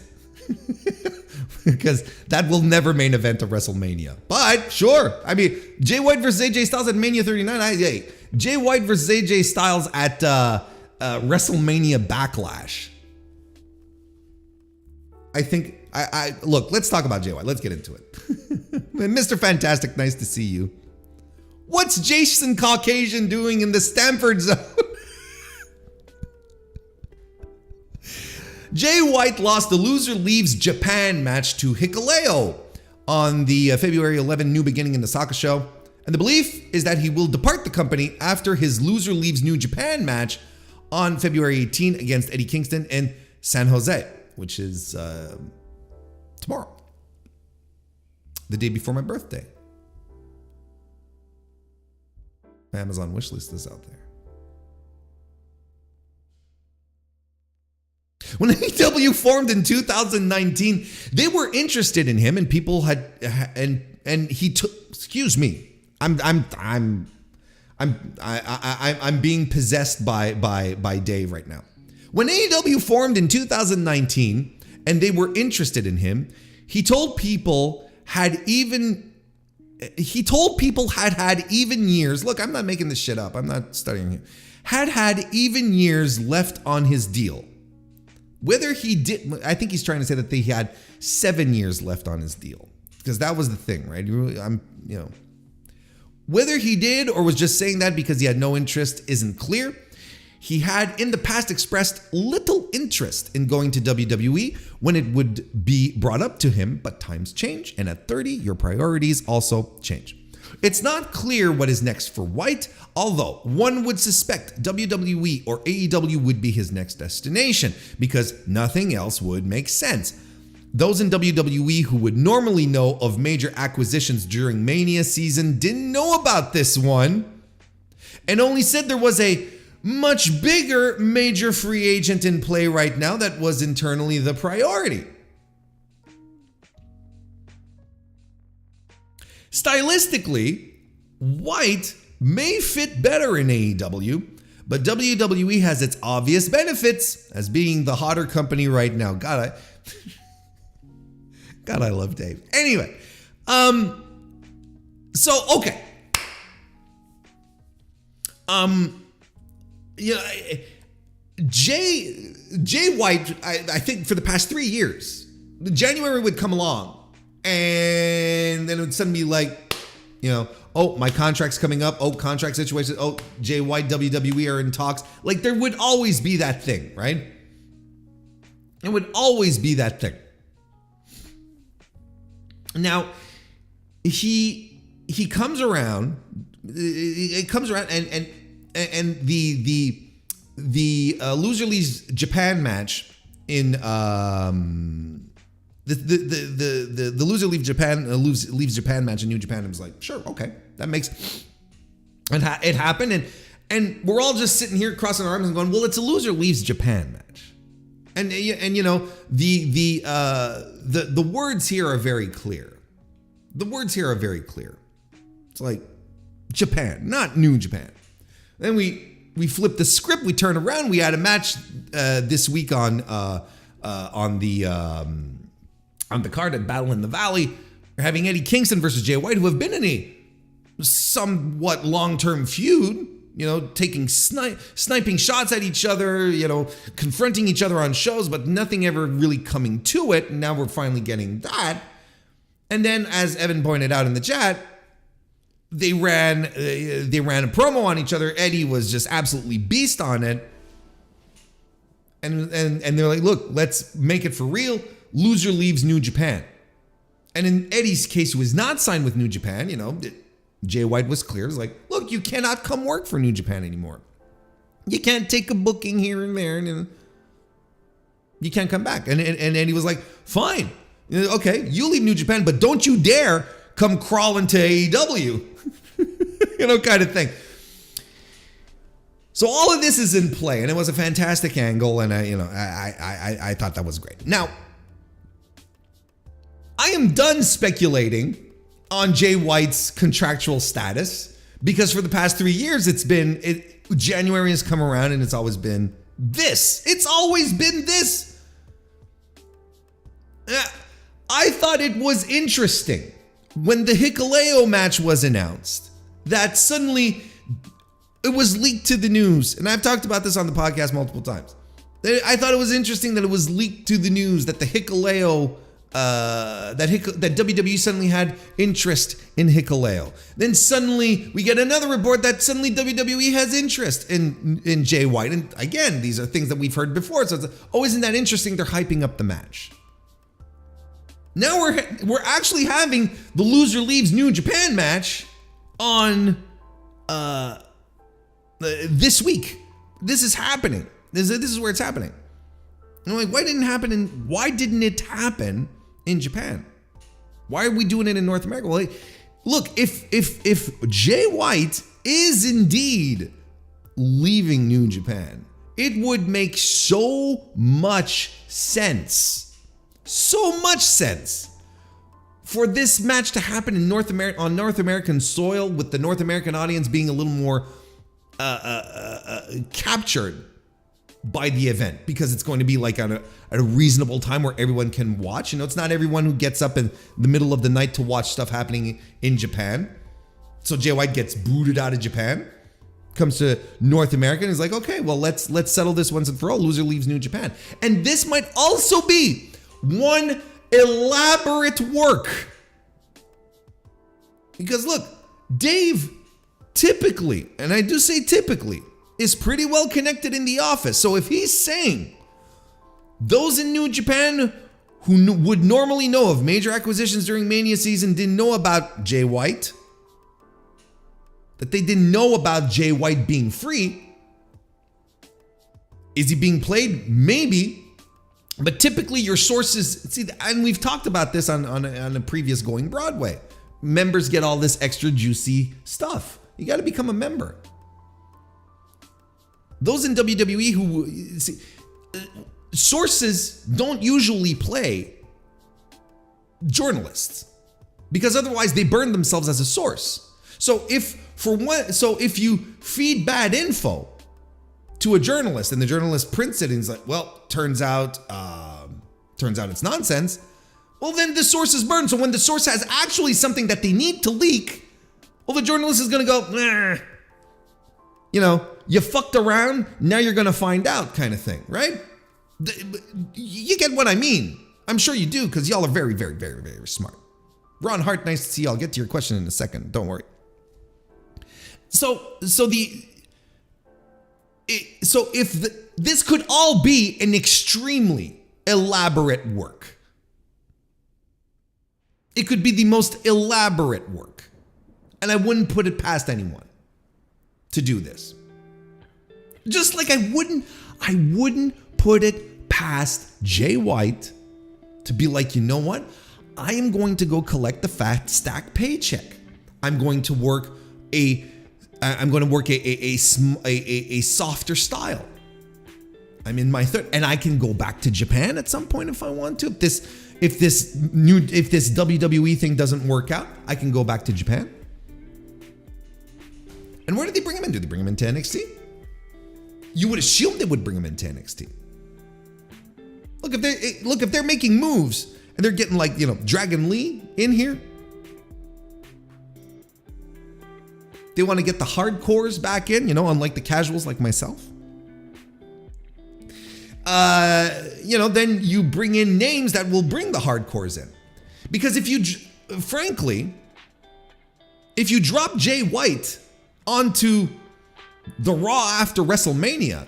Because that will never main event a WrestleMania. But sure. I mean, Jay White versus AJ Styles at Mania 39. Jay White versus AJ Styles at WrestleMania Backlash. I think, look, let's talk about Jay White. Let's get into it. Mr. Fantastic, nice to see you. What's Jason Caucasian doing in the Stamford Zone? Jay White lost the Loser Leaves Japan match to Hikuleo on the February 11 New Beginning in the Saka show. And the belief is that he will depart the company after his Loser Leaves New Japan match on February 18 against Eddie Kingston in San Jose, which is tomorrow, the day before my birthday. My Amazon wishlist is out there. When AEW formed in 2019, they were interested in him, and people had, and he took. Excuse me, I'm being possessed by Dave right now. When AEW formed in 2019 and they were interested in him, he told people had even years. Look, I'm not making this shit up. I'm not studying here. Had even years left on his deal. Whether he did, I think he's trying to say that he had 7 years left on his deal, because that was the thing, right? Whether he did or was just saying that because he had no interest isn't clear. He had in the past expressed little interest in going to WWE when it would be brought up to him, but times change, and at 30, your priorities also change. It's not clear what is next for White, although one would suspect WWE or AEW would be his next destination, because nothing else would make sense. Those in WWE who would normally know of major acquisitions during Mania season didn't know about this one, and only said there was a much bigger major free agent in play right now that was internally the priority. Stylistically, White may fit better in AEW, but WWE has its obvious benefits as being the hotter company right now. God, I love Dave. Anyway, okay. Jay White, I think for the past 3 years, January would come along and then it would suddenly be like, oh, my contract's coming up. Oh, contract situation. Oh, Jay White, WWE are in talks. Like, there would always be that thing, right? It would always be that thing. Now, he comes around. It comes around, and the loser leaves Japan match in the loser leaves Japan match in New Japan. I was like, sure, okay, that makes, and it happened, and we're all just sitting here crossing our arms and going, well, it's a loser leaves Japan match, and the words here are very clear. The words here are very clear. It's like Japan, not New Japan. Then we flip the script. We turn around. We had a match this week on the card at Battle in the Valley. We're having Eddie Kingston versus Jay White, who have been in a somewhat long-term feud. Taking sniping shots at each other. Confronting each other on shows, but nothing ever really coming to it. And now we're finally getting that. And then, as Evan pointed out in the chat, they ran a promo on each other. Eddie was just absolutely beast on it. And they're like, look, let's make it for real. Loser leaves New Japan. And in Eddie's case, who was not signed with New Japan, Jay White was clear. It was like, look, you cannot come work for New Japan anymore. You can't take a booking here and there. And you can't come back. And Eddie was like, fine. Okay, you leave New Japan, but don't you dare come crawl into AEW. Kind of thing. So all of this is in play, and it was a fantastic angle, and I thought that was great. Now, I am done speculating on Jay White's contractual status, because for the past 3 years, January has come around and it's always been this. It's always been this. I thought it was interesting when the Hikuleo match was announced that suddenly it was leaked to the news. And I've talked about this on the podcast multiple times. I thought it was interesting that it was leaked to the news that the Hikuleo, that WWE suddenly had interest in Hikuleo. Then suddenly we get another report that suddenly WWE has interest in Jay White. And again, these are things that we've heard before. So it's, isn't that interesting? They're hyping up the match. Now we're actually having the loser leaves New Japan match on this week. This is happening. This is where it's happening. And I'm like, why didn't it happen in Japan? Why are we doing it in North America? Well, look, if Jay White is indeed leaving New Japan, it would make so much sense for this match to happen in North American soil, with the North American audience being a little more captured by the event because it's going to be like at a reasonable time where everyone can watch. You know, it's not everyone who gets up in the middle of the night to watch stuff happening in Japan. So Jay White gets booted out of Japan, comes to North America, and he's like, okay, well, let's settle this once and for all. Loser leaves New Japan. And this might also be one elaborate work. Because look, Dave typically, and I do say typically, is pretty well connected in the office. So if he's saying those in New Japan who would normally know of major acquisitions during Mania season didn't know about Jay White, that they didn't know about Jay White being free, is he being played? Maybe. But typically your sources, see, and we've talked about this on a previous Going Broadway. Members get all this extra juicy stuff. You got to become a member. Those in WWE who see, sources don't usually play journalists because otherwise they burn themselves as a source. So if you feed bad info to a journalist and the journalist prints it and he's like, well, turns out it's nonsense. Well, then the source is burned. So when the source has actually something that they need to leak, well, the journalist is going to go, nah. You know, you fucked around, now you're going to find out kind of thing, right? You get what I mean. I'm sure you do because y'all are very, very, very, very smart. Ron Hart, nice to see you. I'll get to your question in a second. Don't worry. This could all be an extremely elaborate work. It could be the most elaborate work. And I wouldn't put it past anyone to do this. Just like I wouldn't put it past Jay White to be like, you know what? I am going to go collect the fat stack paycheck. I'm going to work a softer style. I'm in my third, and I can go back to Japan at some point if I want to. If this WWE thing doesn't work out, I can go back to Japan. And where did they bring him in? Did they bring him into NXT? You would assume they would bring him into NXT. Look, if they're making moves and they're getting like, you know, Dragon Lee in here. They want to get the hardcores back in, you know, unlike the casuals like myself. You know, then you bring in names that will bring the hardcores in. Because if you drop Jay White onto the Raw after WrestleMania,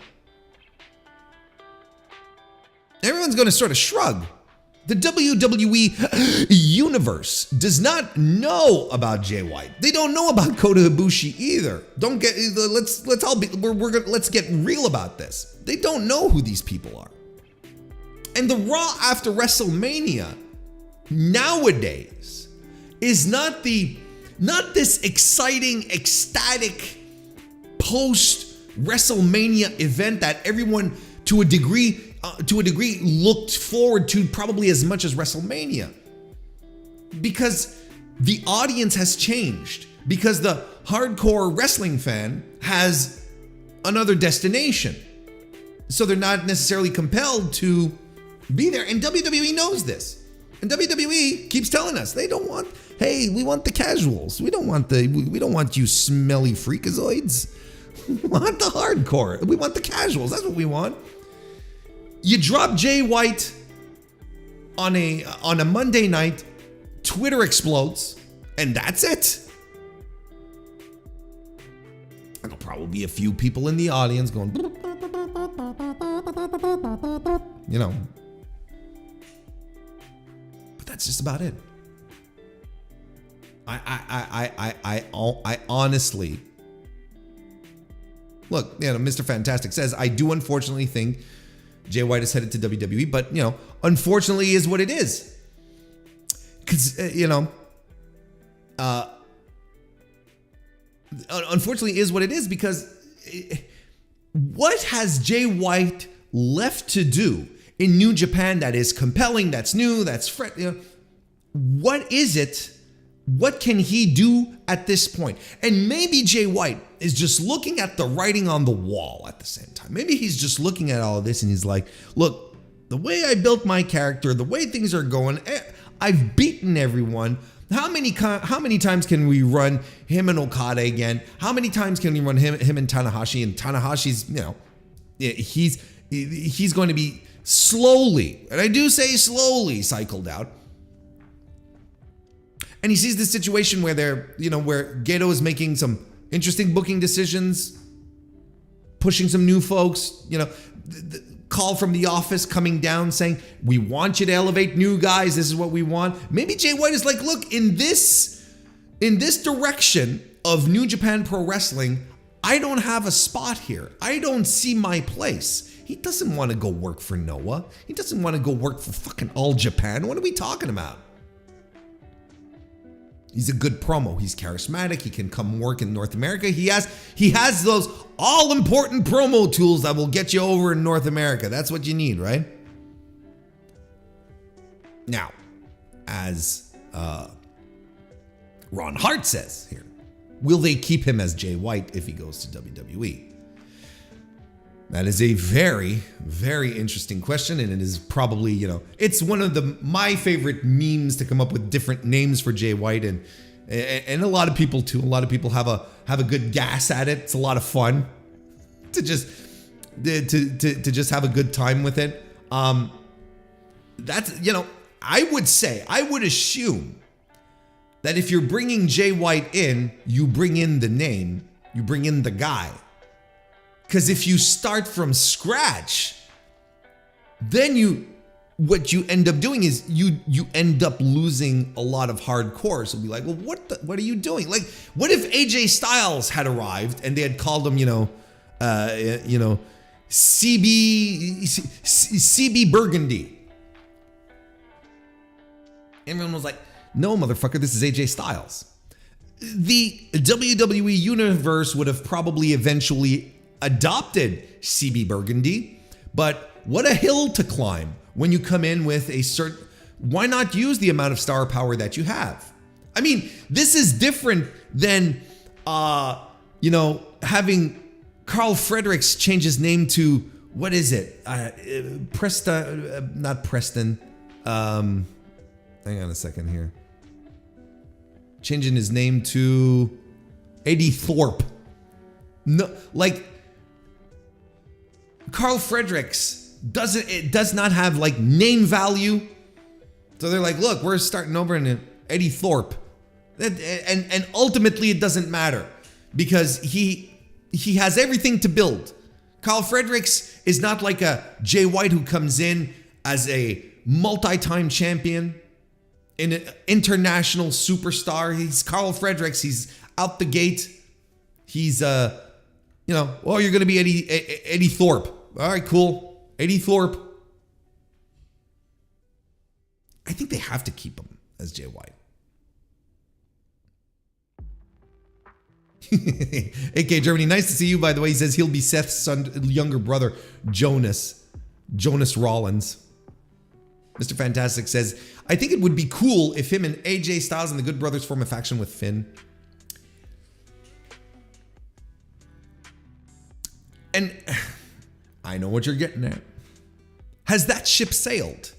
everyone's going to sort of shrug. The WWE universe does not know about Jay White. They don't know about Kota Ibushi either. Let's get real about this. They don't know who these people are. And the Raw after WrestleMania nowadays is not this exciting, ecstatic post WrestleMania event that everyone to a degree looked forward to probably as much as WrestleMania, because the audience has changed, because the hardcore wrestling fan has another destination, so they're not necessarily compelled to be there. And WWE knows this, and WWE keeps telling us they don't want. Hey, we want the casuals. We don't want you smelly freakazoids. We want the hardcore. We want the casuals. That's what we want. You drop Jay White on a Monday night, Twitter explodes, and that's it. And there'll probably be a few people in the audience going, you know. But that's just about it. I honestly, look, you know, Mr. Fantastic says, I do unfortunately think Jay White is headed to WWE, but, you know, unfortunately is what it is. Because, unfortunately is what it is, because what has Jay White left to do in New Japan that is compelling, that's new, that's fresh? You know, what is it What can he do at this point? And maybe Jay White is just looking at the writing on the wall at the same time. Maybe he's just looking at all of this and he's like, look, the way I built my character, the way things are going, I've beaten everyone. How many times can we run him and Okada again? How many times can we run him and Tanahashi? And Tanahashi's, he's going to be slowly, and I do say slowly, cycled out. And he sees this situation where where Gedo is making some interesting booking decisions, pushing some new folks, the call from the office coming down saying, we want you to elevate new guys. This is what we want. Maybe Jay White is like, look, in this direction of New Japan Pro Wrestling, I don't have a spot here. I don't see my place. He doesn't want to go work for Noah. He doesn't want to go work for fucking All Japan. What are we talking about? He's a good promo. He's charismatic. He can come work in North America. He has those all-important promo tools that will get you over in North America. That's what you need, right? Now, as Ron Hart says here, will they keep him as Jay White if he goes to WWE? That is a very, very interesting question, and it is probably, it's one of my favorite memes to come up with different names for Jay White, and a lot of people too. A lot of people have a good gas at it. It's a lot of fun to just have a good time with it. That's I would assume that if you're bringing Jay White in, you bring in the name, you bring in the guy. Because if you start from scratch, then what you end up doing is you end up losing a lot of hardcore. So be like, well, what are you doing? Like, what if AJ Styles had arrived and they had called him, CB Burgundy? Everyone was like, no, motherfucker, this is AJ Styles. The WWE universe would have probably eventually adopted CB Burgundy, but what a hill to climb when you come in with a certain, why not use the amount of star power that you have? I mean, this is different than, having Carl Fredericks change his name to, what is it? Not Preston. Hang on a second here. Changing his name to Eddie Thorpe. No, like, Carl Fredericks does not have like name value. So they're like, look, we're starting over in Eddie Thorpe. And ultimately it doesn't matter because he has everything to build. Carl Fredericks is not like a Jay White who comes in as a multi-time champion, an international superstar. He's Carl Fredericks. He's out the gate. He's you're going to be Eddie Thorpe. All right, cool. Eddie Thorpe. I think they have to keep him as Jay White. AK Germany, nice to see you, by the way. He says he'll be Seth's younger brother, Jonas Rollins. Mr. Fantastic says, I think it would be cool if him and AJ Styles and the Good Brothers form a faction with Finn. And I know what you're getting at. Has that ship sailed?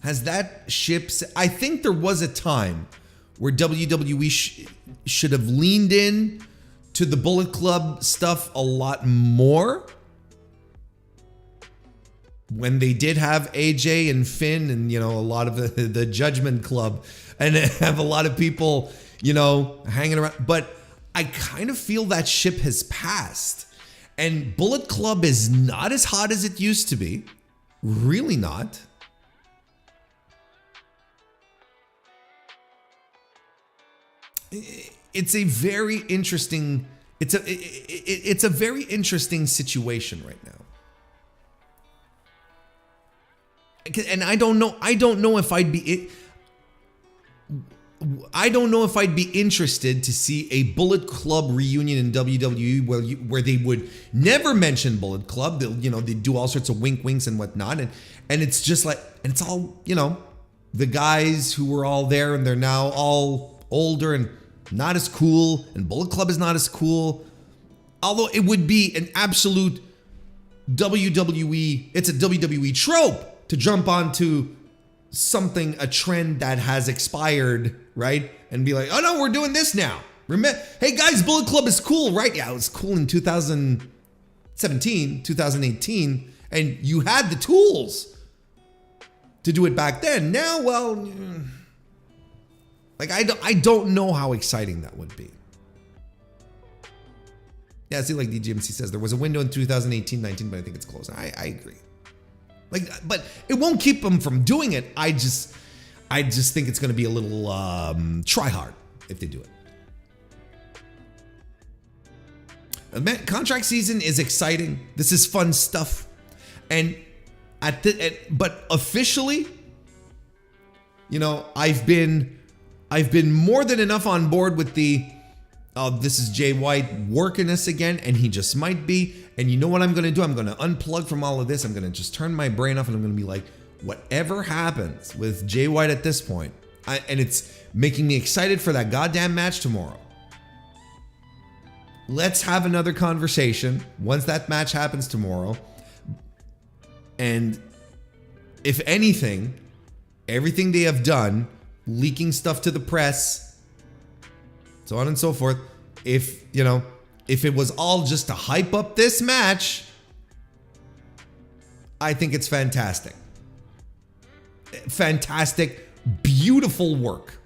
I think there was a time where WWE should have leaned in to the Bullet Club stuff a lot more. When they did have AJ and Finn and, a lot of the Judgment Club and have a lot of people, hanging around. But I kind of feel that ship has passed. And Bullet Club is not as hot as it used to be. Really not. It's a very interesting. It's a very interesting situation right now. And I don't know if I'd be interested to see a Bullet Club reunion in WWE where they would never mention Bullet Club. They do all sorts of wink winks and whatnot, and it's just like, and it's all the guys who were all there and they're now all older and not as cool, and Bullet Club is not as cool. Although it would be an absolute WWE, it's a WWE trope to jump onto something, a trend that has expired, right? And be like, oh no, we're doing this now. Remember, hey guys, Bullet Club is cool, right? Yeah, it was cool in 2017, 2018, and you had the tools to do it back then. Now, well, like I don't know how exciting that would be. Yeah, see, like DGMC says, there was a window in 2018-19, but I think it's closed. I agree. Like, but it won't keep them from doing it. I just think it's going to be a little try hard if they do it. Contract season is exciting. This is fun stuff, and but officially, you know, I've been more than enough on board with the, oh, this is Jay White working us again, and he just might be. And you know what I'm going to do? I'm going to unplug from all of this. I'm going to just turn my brain off, and I'm going to be like, whatever happens with Jay White at this point, and it's making me excited for that goddamn match tomorrow. Let's have another conversation once that match happens tomorrow. And if anything, everything they have done, leaking stuff to the press, so on and so forth, if it was all just to hype up this match, I think it's fantastic. Fantastic, beautiful work.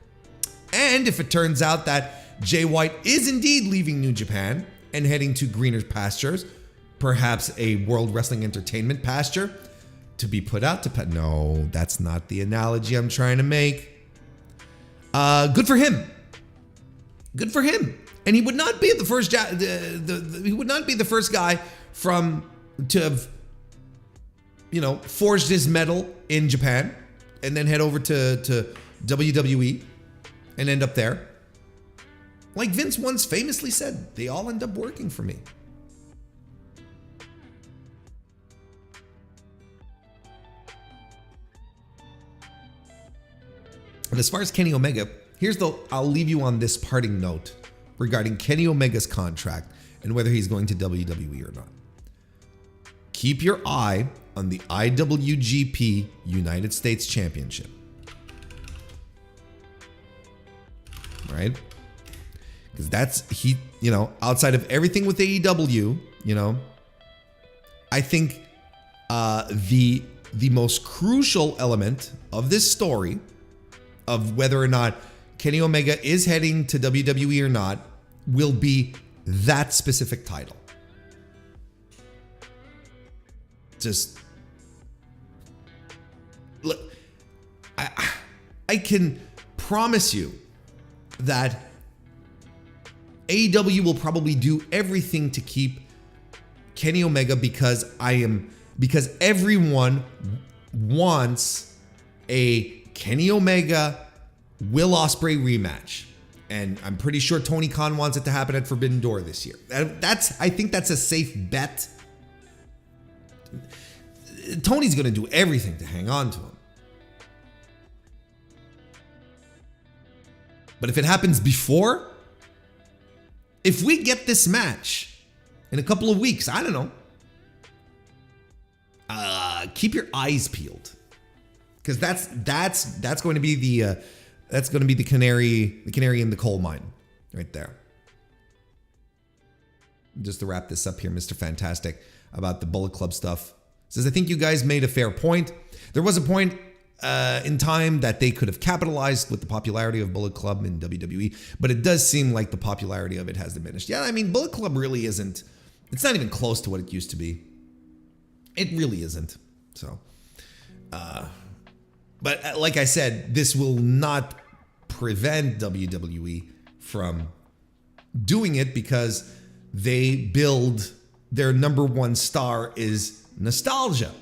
And if it turns out that Jay White is indeed leaving New Japan and heading to greener pastures, perhaps a World Wrestling Entertainment pasture, to be put out to no, that's not the analogy I'm trying to make. Good for him. Good for him. And he would not be the first he would not be the first guy to have, you know, forged his medal in Japan and then head over to WWE and end up there. Like Vince once famously said, they all end up working for me. And as far as Kenny Omega, I'll leave you on this parting note regarding Kenny Omega's contract and whether he's going to WWE or not. Keep your eye on the IWGP United States Championship. Right? Because that's, outside of everything with AEW, I think the most crucial element of this story of whether or not Kenny Omega is heading to WWE or not will be that specific title. Just look, I can promise you that AEW will probably do everything to keep Kenny Omega because everyone wants a Kenny Omega Will Ospreay rematch. And I'm pretty sure Tony Khan wants it to happen at Forbidden Door this year. I think that's a safe bet. Tony's going to do everything to hang on to him. But if it happens before, if we get this match in a couple of weeks, I don't know. Keep your eyes peeled, because that's going to be the canary in the coal mine right there. Just to wrap this up here, Mr. Fantastic about the Bullet Club stuff says, I think you guys made a fair point. There was a point in time that they could have capitalized with the popularity of Bullet Club in WWE, but it does seem like the popularity of it has diminished. Yeah, I mean, Bullet Club really isn't, it's not even close to what it used to be. It really isn't. So, but like I said, this will not prevent WWE from doing it because they build their number one star is nostalgia.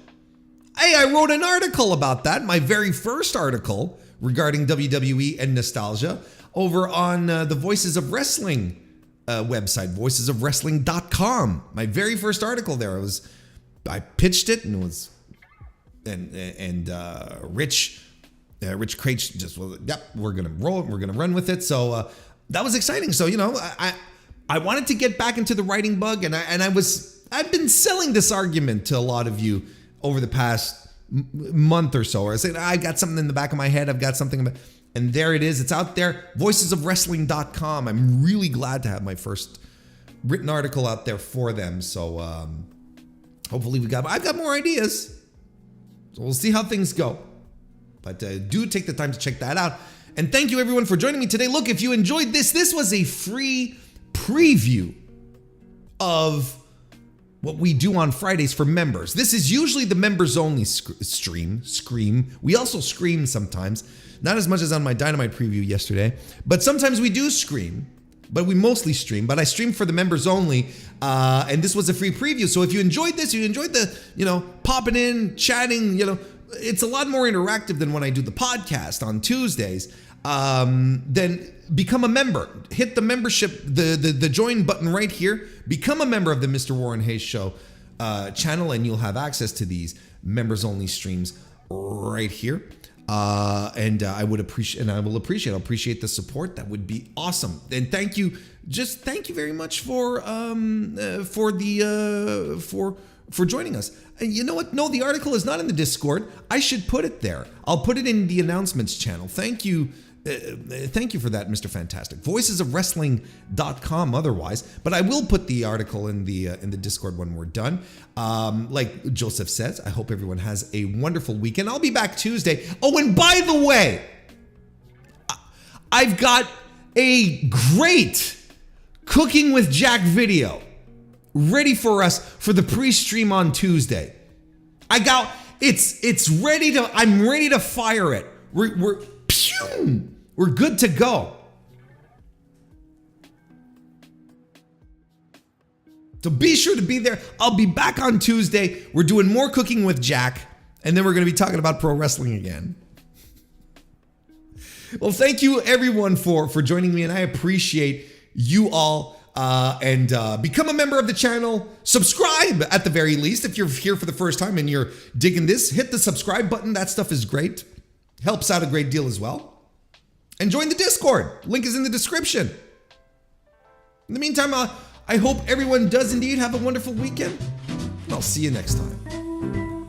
Hey, I wrote an article about that, my very first article regarding WWE and nostalgia over on the Voices of Wrestling website, voicesofwrestling.com. My very first article there, I pitched it and Rich Rich Craich just, well, yep, we're going to roll it. We're going to run with it. So that was exciting. So, I wanted to get back into the writing bug, and I've been selling this argument to a lot of you over the past month or so. I said, I got something in the back of my head. I've got something, and there it is. It's out there. Voicesofwrestling.com. I'm really glad to have my first written article out there for them. So hopefully I've got more ideas. So we'll see how things go. But do take the time to check that out. And thank you everyone for joining me today. Look, if you enjoyed this was a free preview of what we do on Fridays for members. This is usually the members only scream. We also scream sometimes, not as much as on my Dynamite preview yesterday, but sometimes we do scream, but we mostly stream. But I stream for the members only, and this was a free preview. So if you enjoyed this, you enjoyed the, popping in, chatting, it's a lot more interactive than when I do the podcast on Tuesdays. Then become a member. Hit the membership, the join button right here. Become a member of the Mr. Warren Hayes Show channel, and you'll have access to these members only streams right here. And I will appreciate the support. That would be awesome. And thank you very much for joining us. And you know what? No, the article is not in the Discord. I should put it there. I'll put it in the announcements channel. Thank you. Thank you for that, Mr. Fantastic. Voicesofwrestling.com otherwise, but I will put the article in the Discord when we're done. Like Joseph says, I hope everyone has a wonderful weekend. I'll be back Tuesday. Oh, and by the way, I've got a great Cooking with Jack video ready for us for the pre-stream on Tuesday. It's ready to, I'm ready to fire it. We're good to go. So be sure to be there. I'll be back on Tuesday. We're doing more Cooking with Jack, and then we're going to be talking about pro wrestling again. Well, thank you everyone for joining me, and I appreciate you all. And become a member of the channel. Subscribe at the very least. If you're here for the first time and you're digging this, hit the subscribe button. That stuff is great. Helps out a great deal as well. And join the Discord. Link is in the description. In the meantime, I hope everyone does indeed have a wonderful weekend. And I'll see you next time.